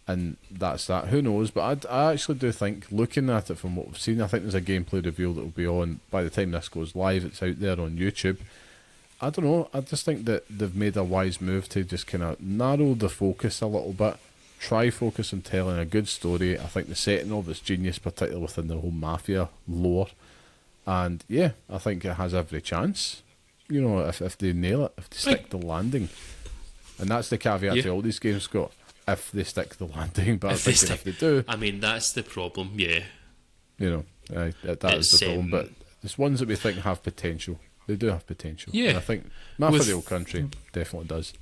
and that's that. Who knows? But I actually do think, looking at it from what we've seen, I think there's a gameplay reveal that will be on by the time this goes live. It's out there on YouTube. I don't know. I just think that they've made a wise move to just kind of narrow the focus a little bit. Try focus on telling a good story. I think the setting of it's genius, particularly within the whole Mafia lore. And yeah, I think it has every chance. You know, if they nail it, if they stick the landing. And that's the caveat to all these games, Scott. If they stick the landing, but if they do, I mean, that's the problem. Yeah, you know, that is the problem. But there's ones that we think have potential. They do have potential. Yeah, and I think Mafia: The Old Country definitely does.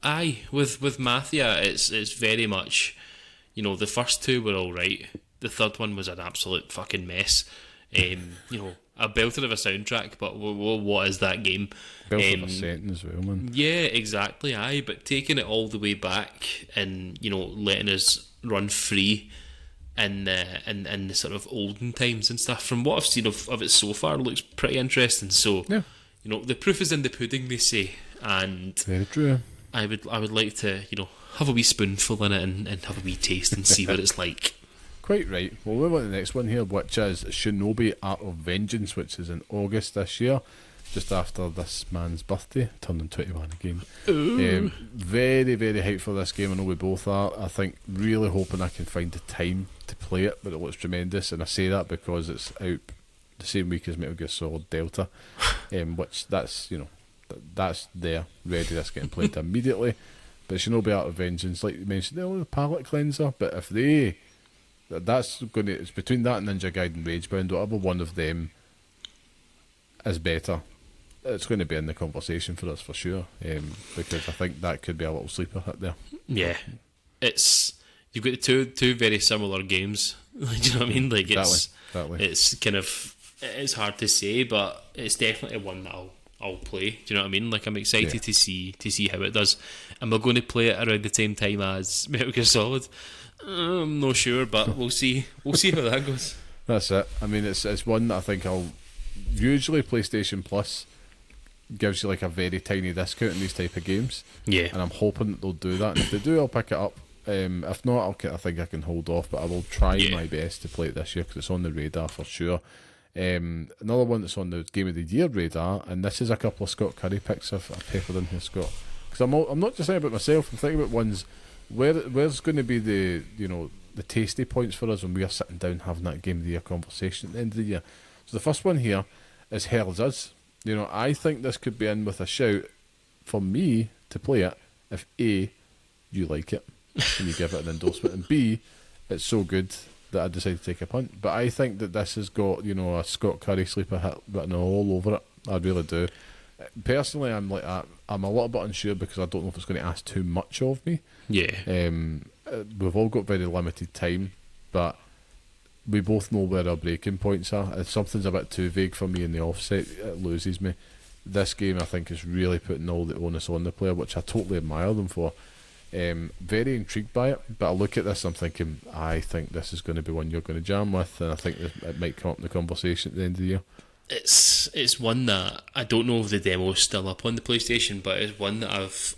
Aye, with Mafia, it's very much, you know, the first two were all right. The third one was an absolute fucking mess. You know, a belter of a soundtrack, but what is that game? Belter of a setting as well, man. Yeah, exactly. Aye, but taking it all the way back and, you know, letting us run free in the sort of olden times and stuff. From what I've seen of it so far, it looks pretty interesting. So, yeah, you know, the proof is in the pudding, they say, and very true. I would like to, you know, have a wee spoonful in it and have a wee taste and see what it's like. Quite right. Well, we're on to the next one here, which is Shinobi Art of Vengeance, which is in August this year, just after this man's birthday, turning 21 again. Very, very hyped for this game. I know we both are. I think really hoping I can find the time to play it, but it looks tremendous, and I say that because it's out the same week as Metal Gear Solid Delta, which that's, you know, that's there, ready. That's getting played immediately. But Shinobi Art of Vengeance, like you mentioned, they're a palate cleanser, but if they... That's going to. It's between that and Ninja Gaiden Ragebound. Whatever one of them is better, it's going to be in the conversation for us for sure. Because I think that could be a little sleeper hit there. Yeah, you've got two very similar games Do you know what I mean? Like exactly. it's kind of, it's hard to say, but it's definitely one that I'll play. Do you know what I mean? Like, I'm excited to see how it does. Am I going to play it around the same time as Metal Gear Solid? I'm not sure, but we'll see. We'll see how that goes. That's it. I mean, it's one that I think I'll usually PlayStation Plus gives you like a very tiny discount in these type of games. Yeah, and I'm hoping that they'll do that. And if they do, I'll pick it up. If not, I think I can hold off, but I will try my best to play it this year because it's on the radar for sure. Another one that's on the Game of the Year radar, and this is a couple of Scott Curry picks I've peppered in here, Scott. Because I'm not just saying about myself. I'm thinking about ones where's going to be the tasty points for us when we are sitting down having that Game of the Year conversation at the end of the year. So the first one here is Hell's Us. I think this could be in with a shout for me to play it if A, you like it and you give it an endorsement, and B, it's so good that I decided to take a punt. But I think that this has got a Scott Curry sleeper hit written all over it. I really do. Personally, I'm like that. I'm a little bit unsure because I don't know if it's going to ask too much of me. Yeah. We've all got very limited time, but we both know where our breaking points are. If something's a bit too vague for me in the offset, it loses me. This game, I think, is really putting all the onus on the player, which I totally admire them for. Very intrigued by it, but I look at this, I'm thinking, I think this is going to be one you're going to jam with, and I think it might come up in the conversation at the end of the year. It's one that I don't know if the demo is still up on the PlayStation, but it's one that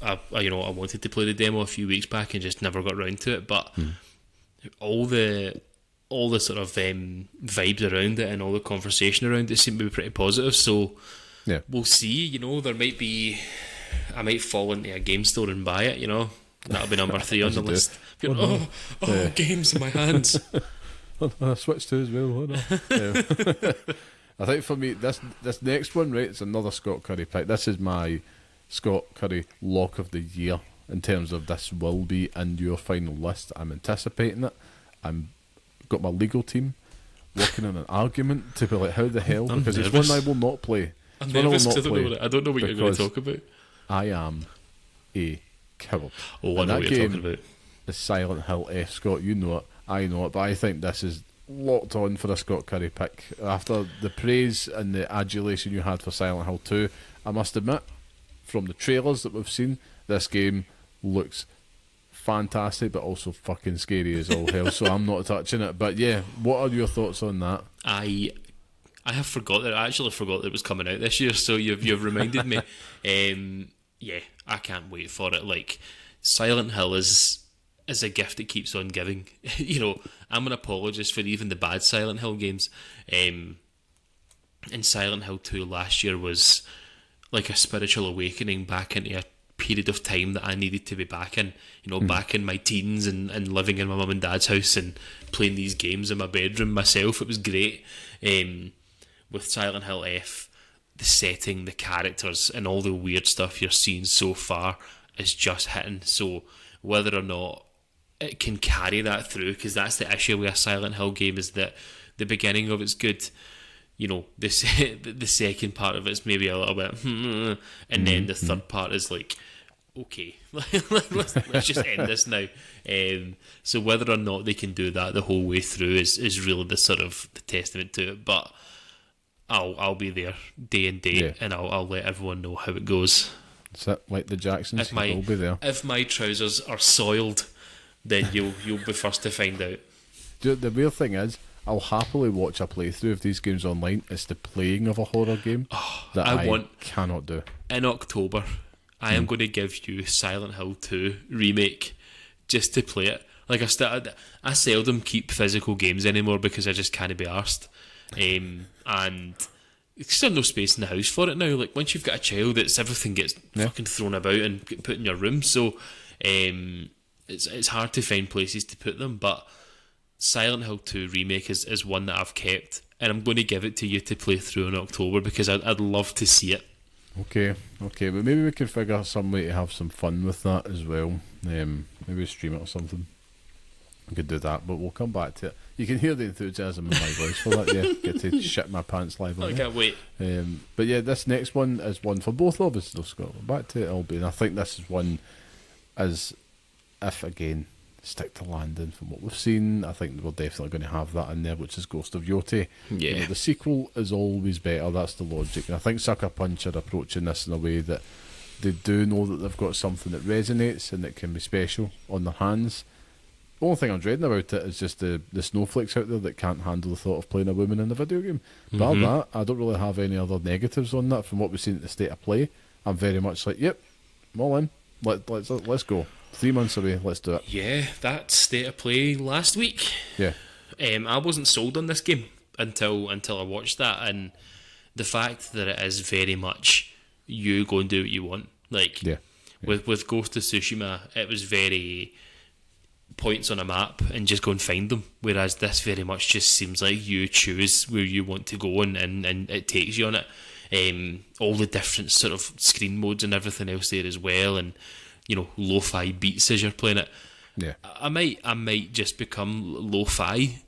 I wanted to play the demo a few weeks back and just never got around to it. But all the sort of vibes around it and all the conversation around it seem to be pretty positive. So we'll see. There might be, I might fall into a game store and buy it. That'll be number 3 on the list. Games in my hands. I Switch 2 as well. I think for me, this next one, right, it's another Scott Curry pick. This is my Scott Curry lock of the year in terms of this will be in your final list. I'm anticipating it. I'm got my legal team working on an argument to be like, how the hell? Because it's one I will not play. I'm nervous because I don't know what you're going to talk about. I am a coward. Oh, I know what you're talking about. The Silent Hill F. Scott, you know it. I know it. But I think this is locked on for a Scott Curry pick. After the praise and the adulation you had for Silent Hill 2, I must admit, from the trailers that we've seen, this game looks fantastic, but also fucking scary as all hell. So I'm not touching it. But yeah, what are your thoughts on that? I have forgot that. I actually forgot that it was coming out this year. So you've reminded me. Yeah, I can't wait for it. Like, Silent Hill is a gift that keeps on giving. I'm an apologist for even the bad Silent Hill games. And Silent Hill 2 last year was like a spiritual awakening back into a period of time that I needed to be back in. Back in my teens and living in my mum and dad's house and playing these games in my bedroom myself. It was great. With Silent Hill F, the setting, the characters, and all the weird stuff you're seeing so far is just hitting. So whether or not it can carry that through, because that's the issue with a Silent Hill game, is that the beginning of it's good, the second part of it's maybe a little bit, and then the third part is like, okay, let's just end this now. So whether or not they can do that the whole way through is really the sort of the testament to it. But I'll be there day and date, and I'll let everyone know how it goes. That's it, like the Jacksons, I'll be there. If my trousers are soiled, then you'll be first to find out. The weird thing is, I'll happily watch a playthrough of these games online. It's the playing of a horror game that I cannot do. In October, I am going to give you Silent Hill 2 Remake just to play it. Like, I seldom keep physical games anymore because I just can't be arsed. And there's still no space in the house for it now. Like, once you've got a child, everything gets fucking thrown about and put in your room. So it's hard to find places to put them. But Silent Hill 2 Remake is one that I've kept, and I'm going to give it to you to play through in October because I'd love to see it. Okay, but maybe we could figure out some way to have some fun with that as well. Maybe stream it or something. We could do that, but we'll come back to it. You can hear the enthusiasm in my voice for that. Yeah, get to shit my pants live on I can't wait. But yeah, this next one is one for both of us, though, Scott. Back to it, Albie, and I think this is one as if again stick to landing from what we've seen. I think we're definitely going to have that in there, which is Ghost of Yoti. Yeah. You know, the sequel is always better. That's the logic. And I think Sucker Punch are approaching this in a way that they do know that they've got something that resonates and that can be special on their hands. The only thing I'm dreading about it is just the snowflakes out there that can't handle the thought of playing a woman in a video game. Bar that, I don't really have any other negatives on that from what we've seen at the state of play. I'm very much like, yep, I'm all in. Let's go. 3 months away, let's do it. Yeah, that state of play last week. Yeah. I wasn't sold on this game until I watched that, and the fact that it is very much you go and do what you want. Like, with Ghost of Tsushima, it was very points on a map and just go and find them, whereas this very much just seems like you choose where you want to go and it takes you on it. All the different sort of screen modes and everything else there as well, and you know, lo-fi beats as you're playing it. Yeah, I might just become lo-fi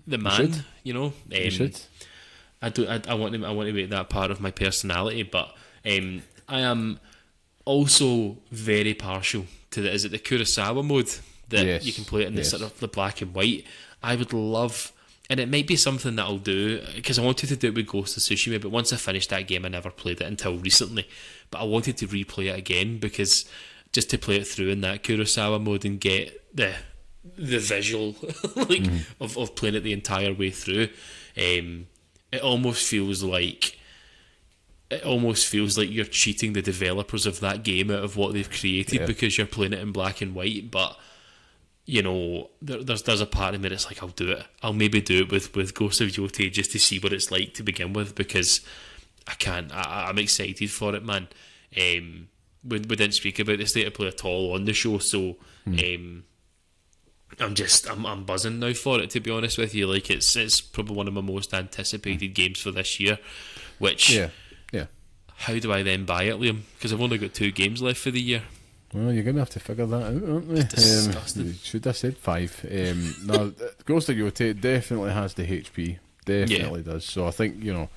the man. You know, you should. I want to make that part of my personality, but I am also very partial to the Kurosawa mode that you can play it in the sort of the black and white. I would love, and it might be something that I'll do, because I wanted to do it with Ghost of Tsushima, but once I finished that game I never played it until recently, but I wanted to replay it again, because just to play it through in that Kurosawa mode and get the visual of playing it the entire way through, it almost feels like you're cheating the developers of that game out of what they've created, because you're playing it in black and white. But you know, there's a part of me that's like, I'll do it. I'll maybe do it with Ghost of Yoti just to see what it's like to begin with, because I'm excited for it, man. We didn't speak about the state of play at all on the show, so I'm buzzing now for it, to be honest with you. Like, it's probably one of my most anticipated games for this year, which how do I then buy it, Liam? Because I've only got 2 games left for the year. Well, you're going to have to figure that out, aren't we? Disgusting. Should have said 5. No, Ghost of Yoti definitely has the HP. Definitely does. So I think, you know,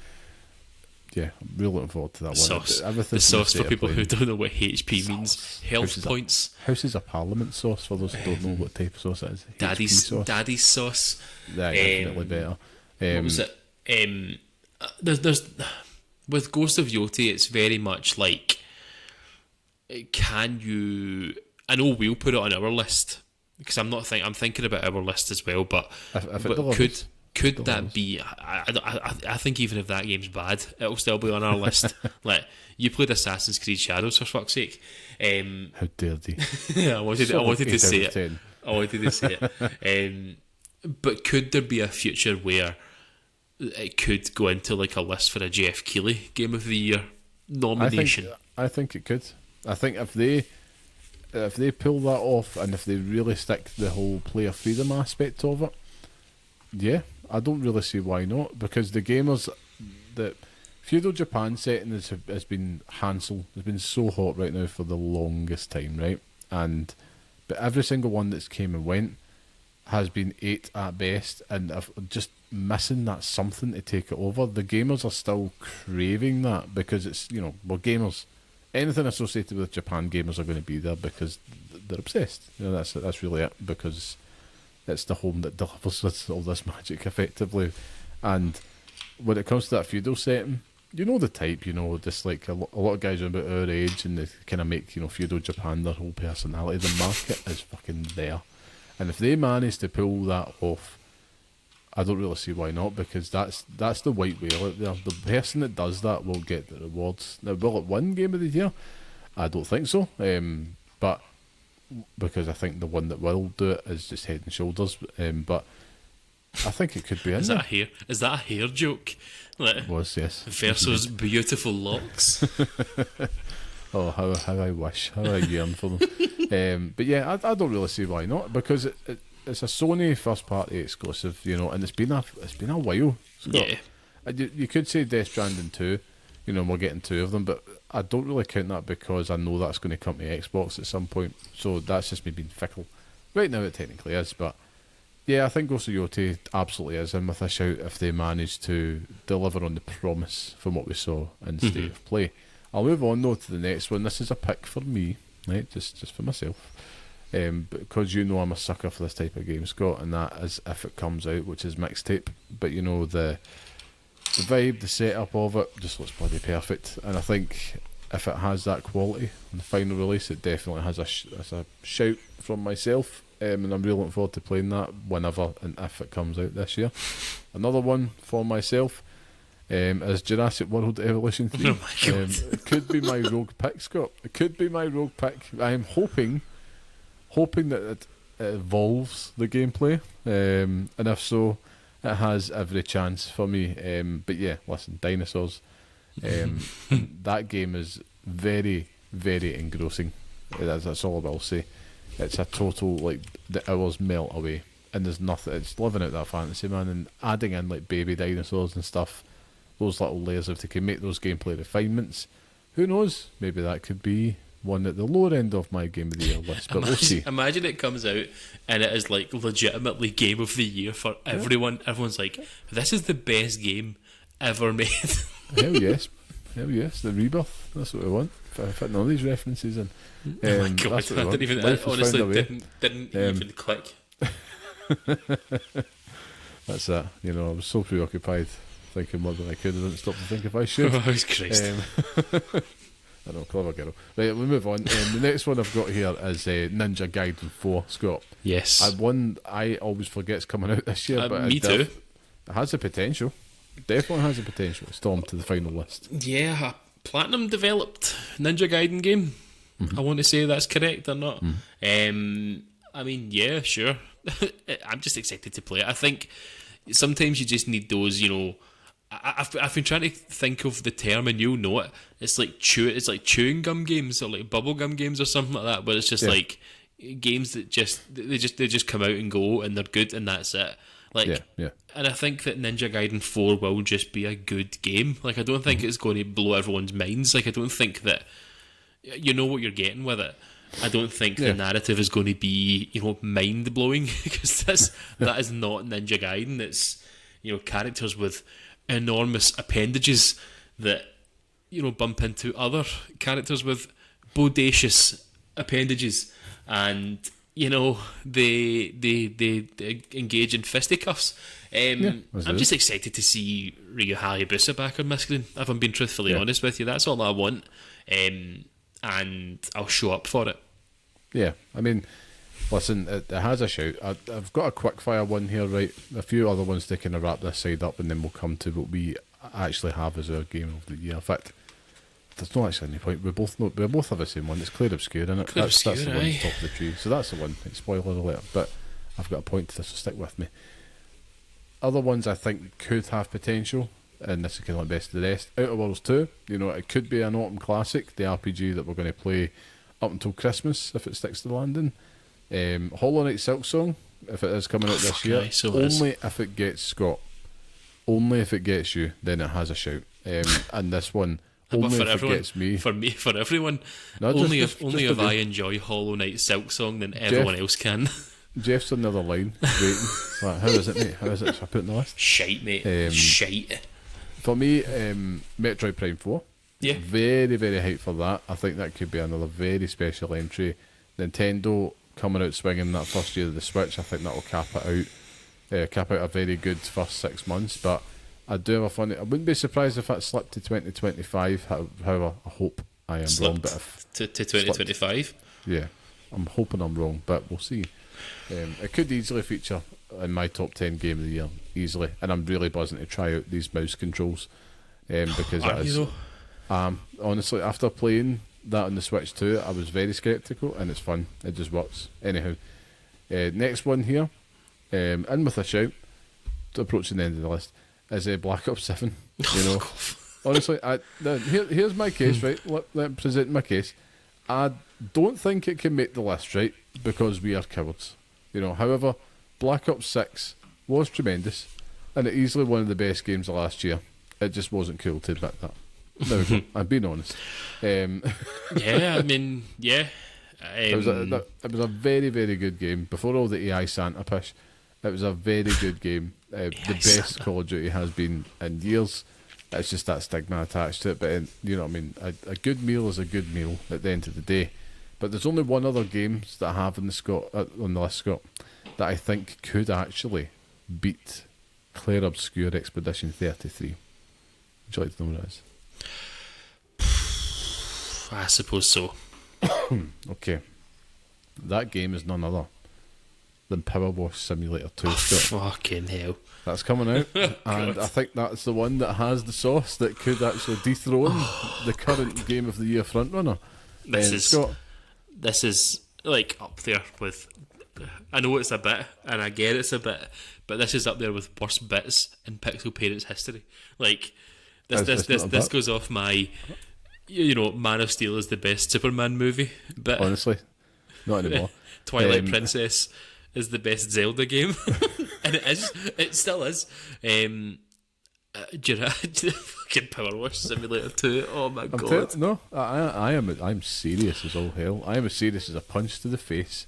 I'm really looking forward to that one. The sauce for people who don't know what HP means. Health points. Houses of Parliament sauce, for those who don't know what type of sauce it is. Daddy's sauce. Yeah, definitely better. What was it? There's with Ghost of Yoti, it's very much like, can you? I know we'll put it on our list, because I'm thinking about our list as well. But could that be? I think even if that game's bad, it'll still be on our list. Like, you played Assassin's Creed Shadows, for fuck's sake. How dare they? I wanted to say it. I wanted to say it. But could there be a future where it could go into like a list for a Jeff Keighley Game of the Year nomination? I think it could. I think if they pull that off, and if they really stick to the whole player freedom aspect of it, I don't really see why not. Because the gamers, the feudal Japan setting has been Hansel. Has been so hot right now for the longest time, right? But every single one that's came and went has been 8 at best, and just missing that something to take it over. The gamers are still craving that, because it's, you know, we're gamers. Anything associated with Japan gamers are going to be there because they're obsessed. You know, that's really it, because it's the home that delivers us all this magic effectively. And when it comes to that feudal setting, you know the type, you know, just like a lot of guys are about our age, and they kind of make, you know, feudal Japan their whole personality. The market is fucking there. And if they manage to pull that off, I don't really see why not, because that's the white whale out there. The person that does that will get the rewards. Now, will it win Game of the Year? I don't think so. But because I think the one that will do it is just Head and Shoulders. But I think it could be in Is there. that a hair joke? Like, It was, yes. Versus beautiful locks. Oh, how I wish, how I yearn for them. But yeah, I don't really see why not, because it's a Sony first party exclusive, you know, and it's been a while. Yeah. You could say Death Stranding 2, you know, we're getting 2 of them, but I don't really count that, because I know that's going to come to Xbox at some point. So that's just me being fickle. Right now it technically is, but yeah, I think Ghost of Yoti absolutely is in with a shout if they manage to deliver on the promise from what we saw in State of Play. I'll move on though to the next one. This is a pick for me, right? Just for myself. because you know I'm a sucker for this type of game, Scott, and that is if it comes out, which is mixtape. But you know the vibe, the setup of it just looks bloody perfect, and I think if it has that quality on the final release, it definitely has a shout from myself, and I'm really looking forward to playing that whenever and if it comes out this year. Another one for myself is Jurassic World Evolution 3. Oh my God. It could be my rogue pick, Scott. It could be my rogue pick. I am hoping that it evolves the gameplay, and if so, it has every chance for me. But yeah, listen, dinosaurs. That game is very, very engrossing. That's all I will say. It's a total, like, the hours melt away, and there's nothing. It's living out that fantasy, man, and adding in like baby dinosaurs and stuff. Those little layers, if they can make those gameplay refinements, who knows? Maybe that could be one at the lower end of my game of the year list. But we'll see. Imagine it comes out and it is like legitimately game of the year for everyone. Everyone's like, this is the best game ever made. Hell yes. The Rebirth. That's what we want. Fitting all these references in. Oh my God, I didn't even. I honestly didn't even click. That's it. You know, I was so preoccupied thinking more than I could. I didn't stop to think if I should. Oh, Christ. I know, clever girl. Right, we'll move on. The next one I've got here is Ninja Gaiden 4, Scott. Yes. One I always forget's coming out this year, but me too. It has the potential. Definitely has the potential to storm to the final list. Yeah, Platinum developed Ninja Gaiden game. Mm-hmm. I want to say that's correct or not. Mm-hmm. I mean, yeah, sure. I'm just excited to play it. I think sometimes you just need those, you know. I've been trying to think of the term, and you'll know it. It's like chewing gum games or like bubble gum games or something like that. But it's just like games that they just come out and go, and they're good, and that's it. Like, and I think that Ninja Gaiden 4 will just be a good game. Like, I don't think it's going to blow everyone's minds. Like, I don't think that you know what you're getting with it. I don't think the narrative is going to be, you know, mind blowing, because that is not Ninja Gaiden. It's, you know, characters with enormous appendages that, you know, bump into other characters with bodacious appendages, and you know they engage in fisticuffs. I'm just excited to see Ryu Hayabusa back on my screen. If I'm being truthfully honest with you, that's all I want, and I'll show up for it. Yeah, I mean, listen, it has a shout. I've got a quickfire one here, right? A few other ones to kind of wrap this side up, and then we'll come to what we actually have as our game of the year. In fact, there's not actually any point. We both have the same one. It's Clear Obscure, isn't it? That's the one on top of the tree. So that's the one. It's spoiler alert, but I've got a point to this, so stick with me. Other ones I think could have potential, and this is kind of like best of the rest. Outer Worlds 2, you know, it could be an autumn classic, the RPG that we're going to play up until Christmas if it sticks to the landing. Hollow Knight Silksong, if it is coming out this year, only if it gets Scott, only if it gets you, then it has a shout. And this one, only if everyone, it gets me. For everyone. No, only if I enjoy Hollow Knight Silksong, then everyone else can. Jeff's on the other line waiting. Like, how is it, mate? How is it? Should I put it in the list? Shite, mate. Shite. For me, Metroid Prime 4. Yeah. Very, very hyped for that. I think that could be another very special entry. Nintendo coming out swinging that first year of the Switch, I think that will cap out a very good first 6 months. But I do have a funny. I wouldn't be surprised if that slipped to 2025. However, I hope I am wrong. But if to 2025, yeah, I'm hoping I'm wrong, but we'll see. It could easily feature in my top 10 game of the year, easily. And I'm really buzzing to try out these mouse controls, because it is. Honestly, after playing that on the Switch too, I was very sceptical, and it's fun. It just works. Anyhow, next one here, in with a shout, approaching the end of the list, is Black Ops 7. You know, honestly, here's my case, right? Let me present my case. I don't think it can make the list, right? Because we are cowards. You know, however, Black Ops 6 was tremendous, and it easily one of the best games of last year. It just wasn't cool to admit that. There we go. I'm being honest. Yeah, I mean, yeah. It was a very, very good game. Before all the AI Santa push, it was a very good game. The best Call of Duty has been in years. It's just that stigma attached to it. But you know what I mean? A good meal is a good meal at the end of the day. But there's only one other games that I have on the list, Scott, that I think could actually beat Clair Obscur Expedition 33. Would you like to know what it is? I suppose so. Okay. That game is none other than Power Wash Simulator 2, Scott. Fucking hell. That's coming out, and I think that's the one that has the sauce that could actually dethrone the current Game of the Year frontrunner. This is like up there with. I know it's a bit, and I get it's a bit, but this is up there with worst bits in Pixel Parents history. Like this goes off my, Man of Steel is the best Superman movie. But honestly, not anymore. Twilight Princess is the best Zelda game, and it still is. Fucking Power Wash Simulator 2. Oh my god! I'm serious as all hell. I am as serious as a punch to the face.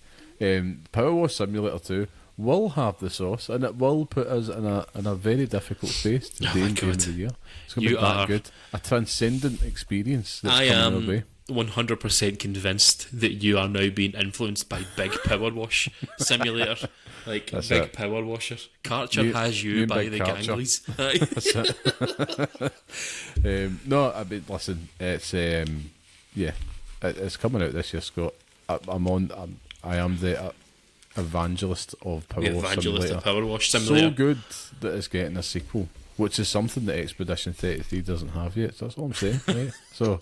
Power Wash Simulator 2 will have the sauce, and it will put us in a very difficult space today in Game of the Year. It's going to be that good. A transcendent experience that's coming our way. 100% convinced that you are now being influenced by Big Power Wash Simulator. Like, that's Big it. Power Washer. Karcher has you by the ganglies. That's it. No, I mean, listen, it's it's coming out this year, Scott. I am the evangelist of Power Wash Simulator. So good that it's getting a sequel, which is something that Expedition 33 doesn't have yet. So that's all I'm saying. Right? So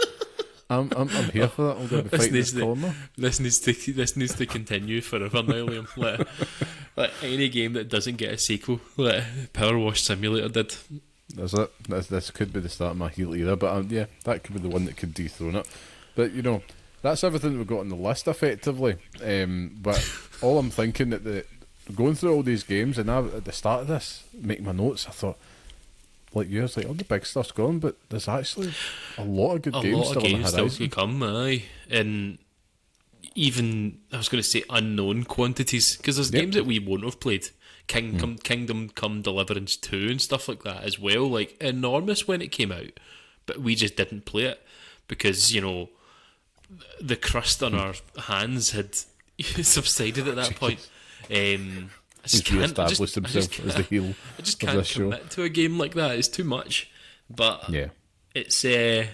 I'm here for that. I'm going to be fighting this corner. This needs to continue forever now, Liam. Like any game that doesn't get a sequel, like Power Wash Simulator did. That's it. This could be the start of my heel era, but that could be the one that could dethrone it. But that's everything that we've got on the list, effectively. But all I'm thinking that going through all these games, and at the start of this, making my notes, I thought, like yours, all the big stuff's gone, but there's actually a lot of good games still on the horizon. Still to come, aye. And even, I was going to say, unknown quantities, because there's games that we won't have played. Kingdom Come Deliverance 2 and stuff like that as well, like enormous when it came out, but we just didn't play it because, the crust on our hands had subsided at that point. I just can't commit to a game like that. It's too much. But it's there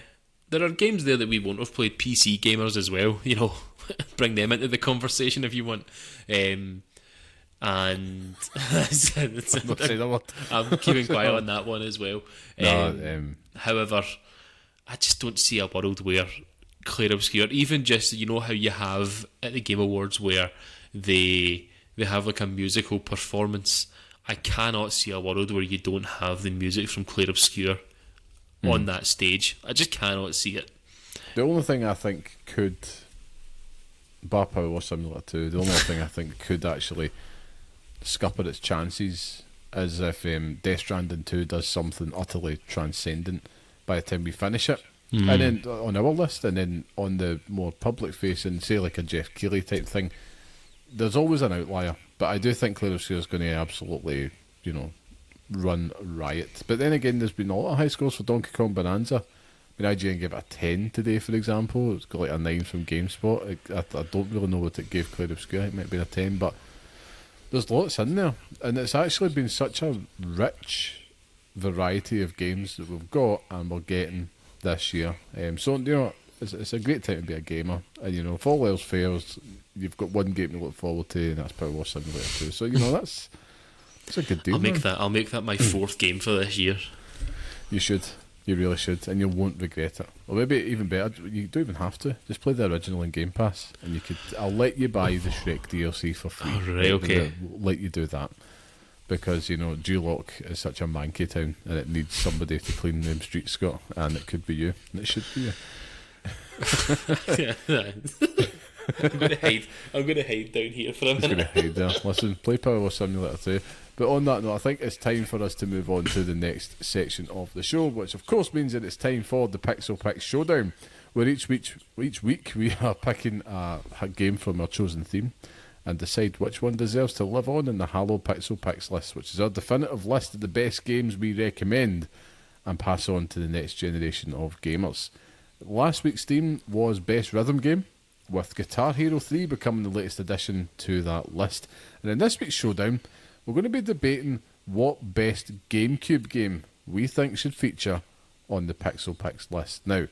are games there that we won't have played. PC gamers as well. Bring them into the conversation if you want. And I'm keeping quiet on that one as well. However, I just don't see a world where Clair Obscur, even just how you have at the Game Awards where they have like a musical performance. I cannot see a world where you don't have the music from Clair Obscur on that stage. I just cannot see it. The only thing I think could, bar Power Wash Simulator 2, the only thing I think could actually scupper its chances is if Death Stranding 2 does something utterly transcendent by the time we finish it. And then on our list, and then on the more public facing, say like a Jeff Keighley type thing, there's always an outlier. But I do think Clair Obscur is going to absolutely, run riot. But then again, there's been a lot of high scores for Donkey Kong Bonanza. I mean, IGN gave it a 10 today, for example. It's got like a 9 from GameSpot. I don't really know what it gave Clair Obscur. It might have been a 10, but there's lots in there. And it's actually been such a rich variety of games that we've got and we're getting this year. So it's a great time to be a gamer, and if all else fails, you've got one game to look forward to, and that's Power Wash Simulator 2. So that's a good deal. I'll make that my fourth game for this year. You should. You really should, and you won't regret it. Or maybe even better, you don't even have to. Just play the original in Game Pass, and I'll let you buy the Shrek DLC for free. Oh, right, okay. I'll let you do that. Because, Dewlock is such a manky town and it needs somebody to clean them streets, Scott, and it could be you, and it should be you. I'm going to hide down here for a minute. He's going to hide there. Listen, play Power Wash Simulator 2. But on that note, I think it's time for us to move on to the next section of the show, which of course means that it's time for the Pixel Picks Showdown, where each week we are picking a game from our chosen theme and decide which one deserves to live on in the Halo Pixel Picks list, which is our definitive list of the best games we recommend and pass on to the next generation of gamers. Last week's theme was Best Rhythm Game, with Guitar Hero 3 becoming the latest addition to that list. And in this week's showdown, we're going to be debating what best GameCube game we think should feature on the Pixel Picks list. Now,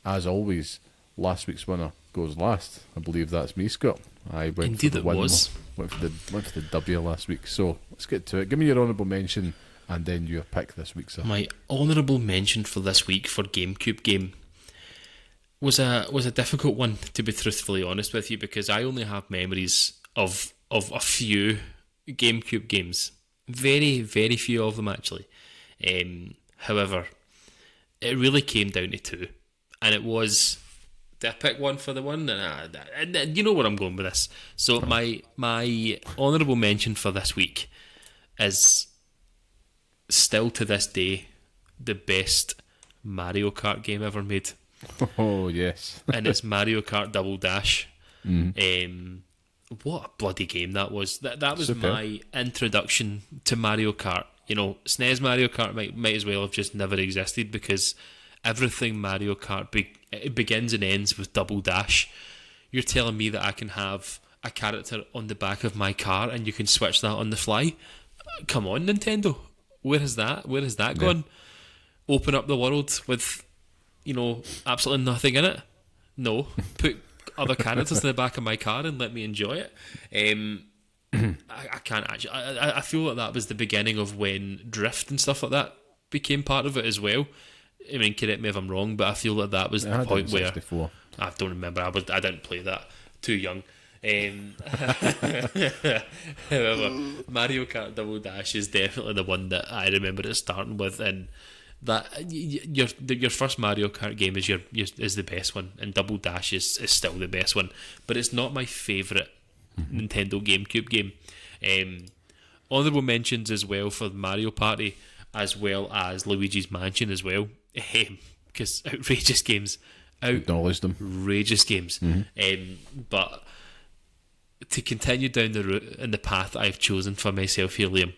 as always, last week's winner goes last. I believe that's me, Scott. I went Indeed for the it win. was. Went for the W last week. So let's get to it. Give me your honourable mention and then your pick this week, sir. My honourable mention for this week for GameCube game was a difficult one, to be truthfully honest with you, because I only have memories of a few GameCube games. Very, very few of them, actually. However, it really came down to two. And it was... Did I pick one for the one? And you know where I'm going with this. So my honourable mention for this week is still to this day the best Mario Kart game ever made. Oh, yes. And it's Mario Kart Double Dash. What a bloody game that was. That was Super. my introduction to Mario Kart. You know, SNES Mario Kart might as well have just never existed, because everything Mario Kart it begins and ends with Double Dash. You're telling me that I can have a character on the back of my car and you can switch that on the fly? Come on, Nintendo. Where has that gone? Open up the world with, absolutely nothing in it? No. Put other characters in the back of my car and let me enjoy it. I can't actually... I feel like that was the beginning of when Drift and stuff like that became part of it as well. I mean, correct me if I'm wrong, but I feel like that was the point where... I don't remember. I didn't play that. Too young. However, Mario Kart Double Dash is definitely the one that I remember it starting with, and that your first Mario Kart game is the best one, and Double Dash is still the best one, but it's not my favourite Nintendo GameCube game. Honourable mentions as well for Mario Party, as well as Luigi's Mansion as well, because outrageous games. Acknowledge them. Outrageous games. But to continue down the route and the path I've chosen for myself here, Liam,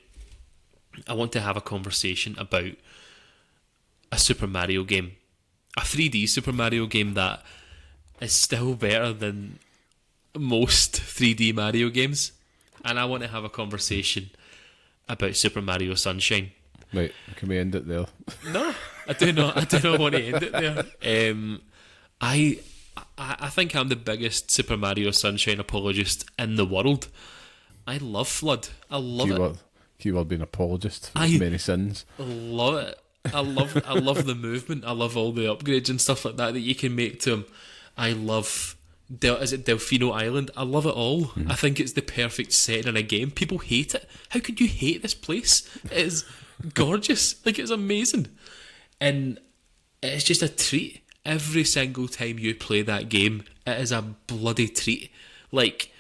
I want to have a conversation about a Super Mario game, a 3D Super Mario game that is still better than most 3D Mario games, and I want to have a conversation about Super Mario Sunshine. Right, can we end it there? No, I do not want to end it there. I think I'm the biggest Super Mario Sunshine apologist in the world. I love FLUDD. I love it. Keyword being apologist for many sins. Love it. I love the movement. I love all the upgrades and stuff like that you can make to them. I love... is it Delfino Island? I love it all. I think it's the perfect setting in a game. People hate it. How could you hate this place? It is gorgeous. Like, it's amazing. And it's just a treat. Every single time you play that game, it is a bloody treat. Like,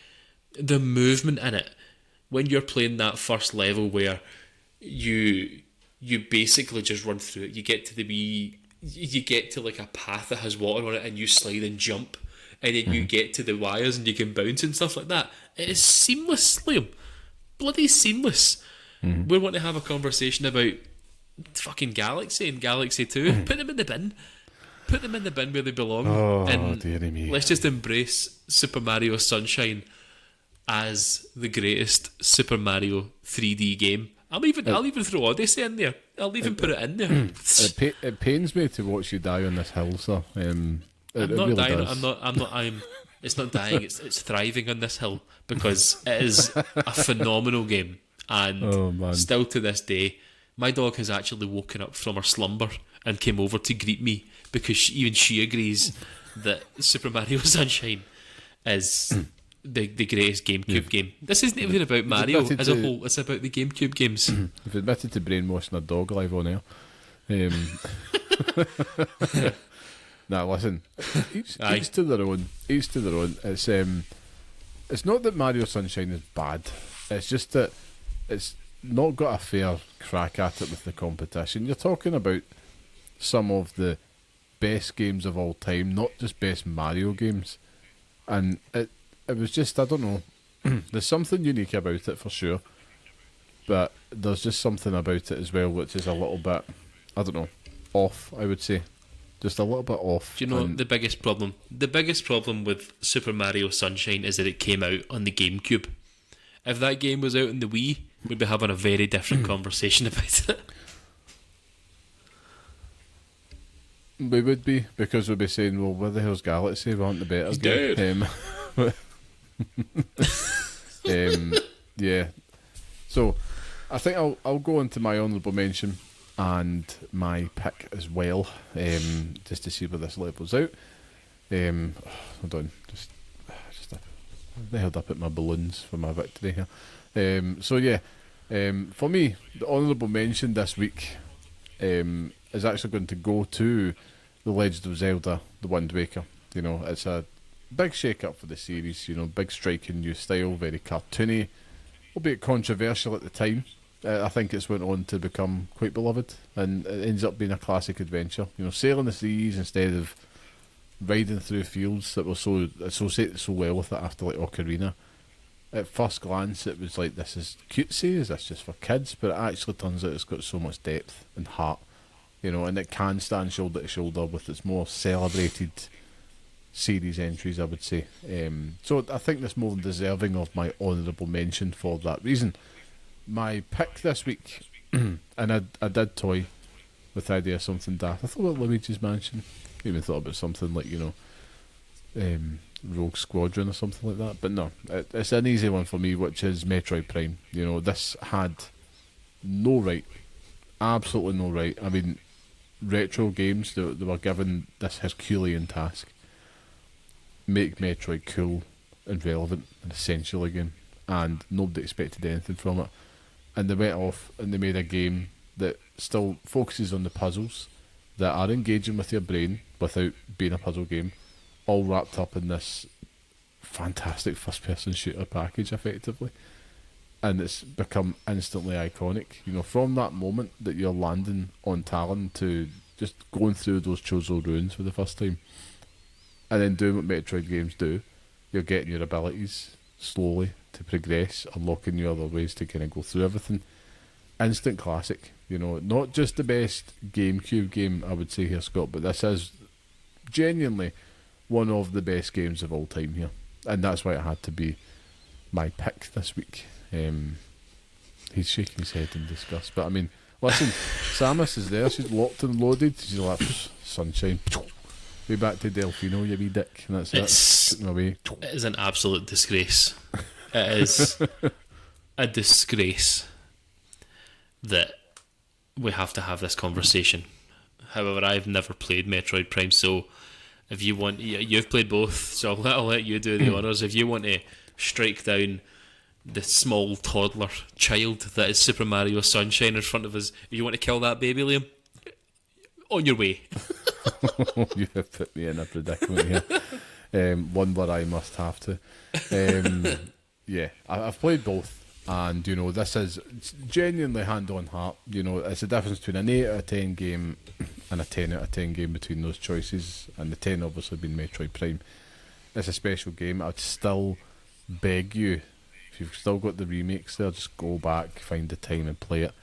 the movement in it, when you're playing that first level where you basically just run through it, you get to like a path that has water on it, and you slide and jump, and then you get to the wires and you can bounce and stuff like that. It is seamless, Liam. Bloody seamless. We want to have a conversation about fucking Galaxy and Galaxy 2. Put them in the bin. Put them in the bin where they belong. Oh, and dearie me. Let's just embrace Super Mario Sunshine as the greatest Super Mario 3D game. I'll even throw Odyssey in there. I'll even put it in there. It pains me to watch you die on this hill, sir. I'm not really dying. Does. It's not dying. It's thriving on this hill, because it is a phenomenal game. And still to this day, my dog has actually woken up from her slumber and came over to greet me, because she agrees that Super Mario Sunshine is the greatest GameCube game. This isn't even about Mario as a whole. It's about the GameCube games. You've admitted to brainwashing a dog live on air. Nah, listen. Each to their own. Each to their own. It's not that Mario Sunshine is bad. It's just that it's not got a fair crack at it with the competition. You're talking about some of the best games of all time, not just best Mario games. And it was just, I don't know, there's something unique about it for sure, but there's just something about it as well which is a little bit, I don't know, off, I would say. just a little bit off. Do you know the biggest problem? The biggest problem with Super Mario Sunshine is that it came out on the GameCube. If that game was out on the Wii, we'd be having a very different conversation about it. We would be, because we'd be saying, well, where the hell's Galaxy? We want the better game. Yeah. So, I think I'll go into my honourable mention and my pick as well, just to see where this levels out. Hold on, just held up at my balloons for my victory here. For me, the honourable mention this week is actually going to go to The Legend of Zelda: The Wind Waker. You know, it's a big shake-up for the series. You know, big striking new style, very cartoony, albeit controversial at the time. I think it's went on to become quite beloved, and it ends up being a classic adventure. You know, sailing the seas instead of riding through fields that were so associated so well with it after like Ocarina. At first glance, it was like, this is cutesy, is this just for kids? But it actually turns out it's got so much depth and heart, you know, and it can stand shoulder to shoulder with its more celebrated series entries, I would say. So I think this more than deserving of my honourable mention for that reason. My pick this week, and I did toy with the idea of something daft. I thought about Luigi's Mansion. I even thought about something like, you know, Rogue Squadron or something like that. But no, it's an easy one for me, which is Metroid Prime. You know, this had no right, absolutely no right. I mean, retro games, they were given this Herculean task: make Metroid cool and relevant and essential again, and nobody expected anything from it. And they went off and they made a game that still focuses on the puzzles that are engaging with your brain without being a puzzle game, all wrapped up in this fantastic first-person shooter package, effectively. And it's become instantly iconic. You know, from that moment that you're landing on Talon to just going through those Chozo ruins for the first time, and then doing what Metroid games do, you're getting your abilities slowly to progress, unlocking new other ways to kind of go through everything. Instant classic, you know, not just the best GameCube game, I would say here, Scott, but this is genuinely one of the best games of all time here, and that's why it had to be my pick this week. He's shaking his head in disgust, but I mean, listen, Samus is there, she's locked and loaded, she's like, sunshine, way back to Delfino, you wee dick, and that's it, took me away. It is an absolute disgrace. It is a disgrace that we have to have this conversation. However, I've never played Metroid Prime, so if you want, you've played both, so I'll let you do the honours. If you want to strike down the small toddler child that is Super Mario Sunshine in front of us, if you want to kill that baby, Liam, on your way. You have put me in a predicament here. One where I must have to. Yeah, I've played both, and you know, this is genuinely hand on heart. You know, it's the difference between an 8 out of 10 game and a 10 out of 10 game between those choices, and the 10 obviously being Metroid Prime. It's a special game. I'd still beg you, if you've still got the remakes there, just go back, find the time and play it.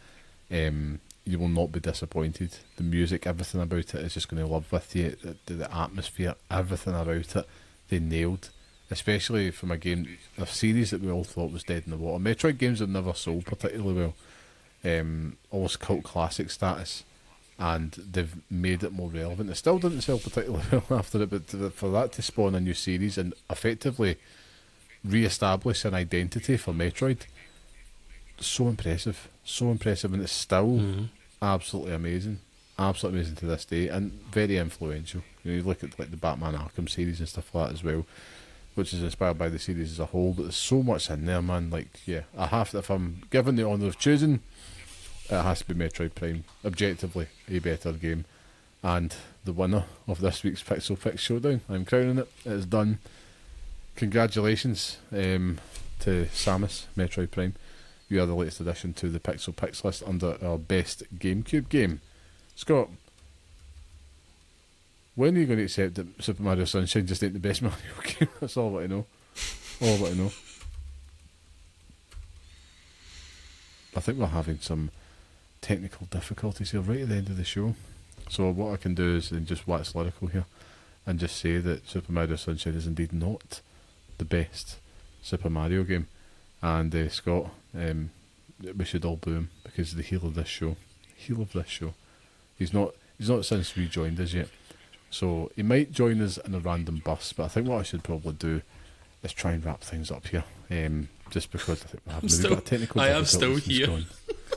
You will not be disappointed. The music, everything about it is just going to live with you. The atmosphere, everything about it, they nailed. Especially from a game, a series that we all thought was dead in the water. Metroid games have never sold particularly well. Almost cult classic status, and they've made it more relevant. It still didn't sell particularly well after it, but for that to spawn a new series and effectively re-establish an identity for Metroid, so impressive, and it's still absolutely amazing to this day, and very influential. You know, you look at like the Batman Arkham series and stuff like that as well, which is inspired by the series as a whole, but there's so much in there, man. Like, yeah, I have to, if I'm given the honour of choosing, it has to be Metroid Prime. Objectively, a better game. And the winner of this week's Pixel Picks Showdown, I'm crowning it. It is done. Congratulations to Samus, Metroid Prime. You are the latest addition to the Pixel Picks list under our best GameCube game. Scott, when are you going to accept that Super Mario Sunshine just ain't the best Mario game? That's all I want to know. I think we're having some technical difficulties here right at the end of the show. So what I can do is then just wax lyrical here and just say that Super Mario Sunshine is indeed not the best Super Mario game. And Scott, we should all boo him because the heel of this show. He's not since rejoined us yet. So he might join us in a random bus, but I think what I should probably do is try and wrap things up here. Just because I think we're having a bit of technical I am difficulties still here.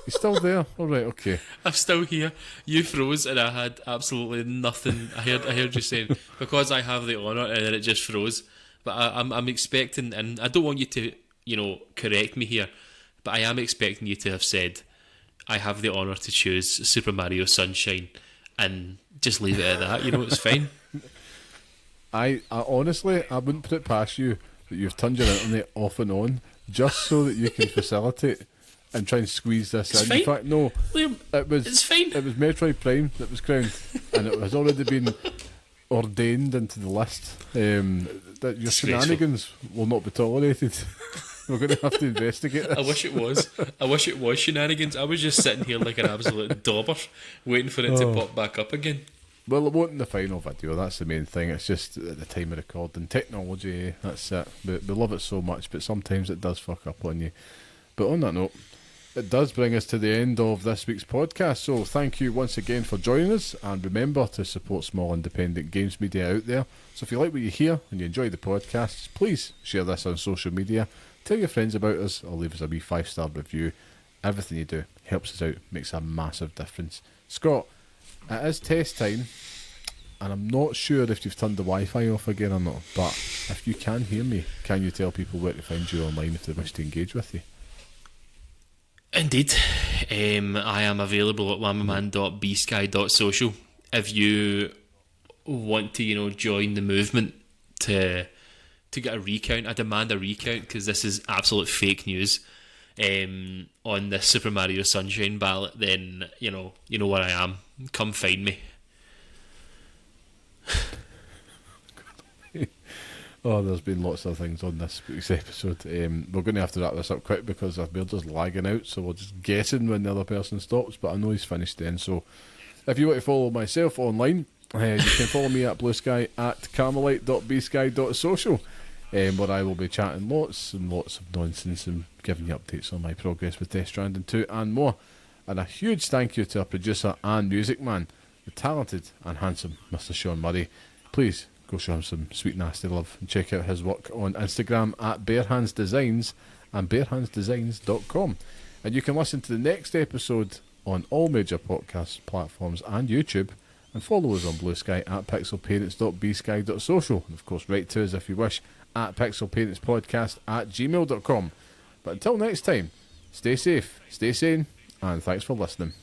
He's still there? Alright, okay. I'm still here. You froze and I had absolutely nothing. I heard you saying, because I have the honour, and then it just froze. But I'm expecting, and I don't want you to, correct me here, but I am expecting you to have said, I have the honour to choose Super Mario Sunshine, and just leave it at that. It's fine. I honestly, I wouldn't put it past you that you've turned your internet off and on just so that you can facilitate and try and squeeze this in. Fine. In fact, no, Liam, it's fine. It was Metroid Prime that was crowned, and it has already been ordained into the list that your shenanigans will not be tolerated. We're going to have to investigate this. I wish it was shenanigans. I was just sitting here like an absolute dauber, waiting for it to pop back up again. Well, it won't in the final video, that's the main thing. It's just at the time of recording. Technology, that's it. We love it so much, but sometimes it does fuck up on you. But on that note, it does bring us to the end of this week's podcast. So thank you once again for joining us, and remember to support small independent games media out there. So if you like what you hear and you enjoy the podcasts, please share this on social media. Tell your friends about us, or leave us a wee 5-star review. Everything you do helps us out, makes a massive difference. Scott, it is test time, and I'm not sure if you've turned the Wi-Fi off again or not, but if you can hear me, can you tell people where to find you online if they wish to engage with you? Indeed. I am available at wamaman.bsky.social. If you want to, join the movement to get a recount, I demand a recount because this is absolute fake news on this Super Mario Sunshine ballot, then you know where I am. Come find me. Oh, there's been lots of things on this week's episode. We're going to have to wrap this up quick because we're just lagging out, so we're just guessing when the other person stops, but I know he's finished then. So if you want to follow myself online, you can follow me at bluesky at carmelite.bsky.social, where I will be chatting lots and lots of nonsense and giving you updates on my progress with Death Stranding 2 and more. And a huge thank you to our producer and music man, the talented and handsome Mr. Sean Murray. Please go show him some sweet nasty love and check out his work on Instagram at barehandsdesigns and barehandsdesigns.com. And you can listen to the next episode on all major podcast platforms and YouTube, and follow us on Blue Sky at pixelparents.bsky.social, and of course write to us if you wish at pixelparentspodcast@gmail.com. But until next time, stay safe, stay sane, and thanks for listening.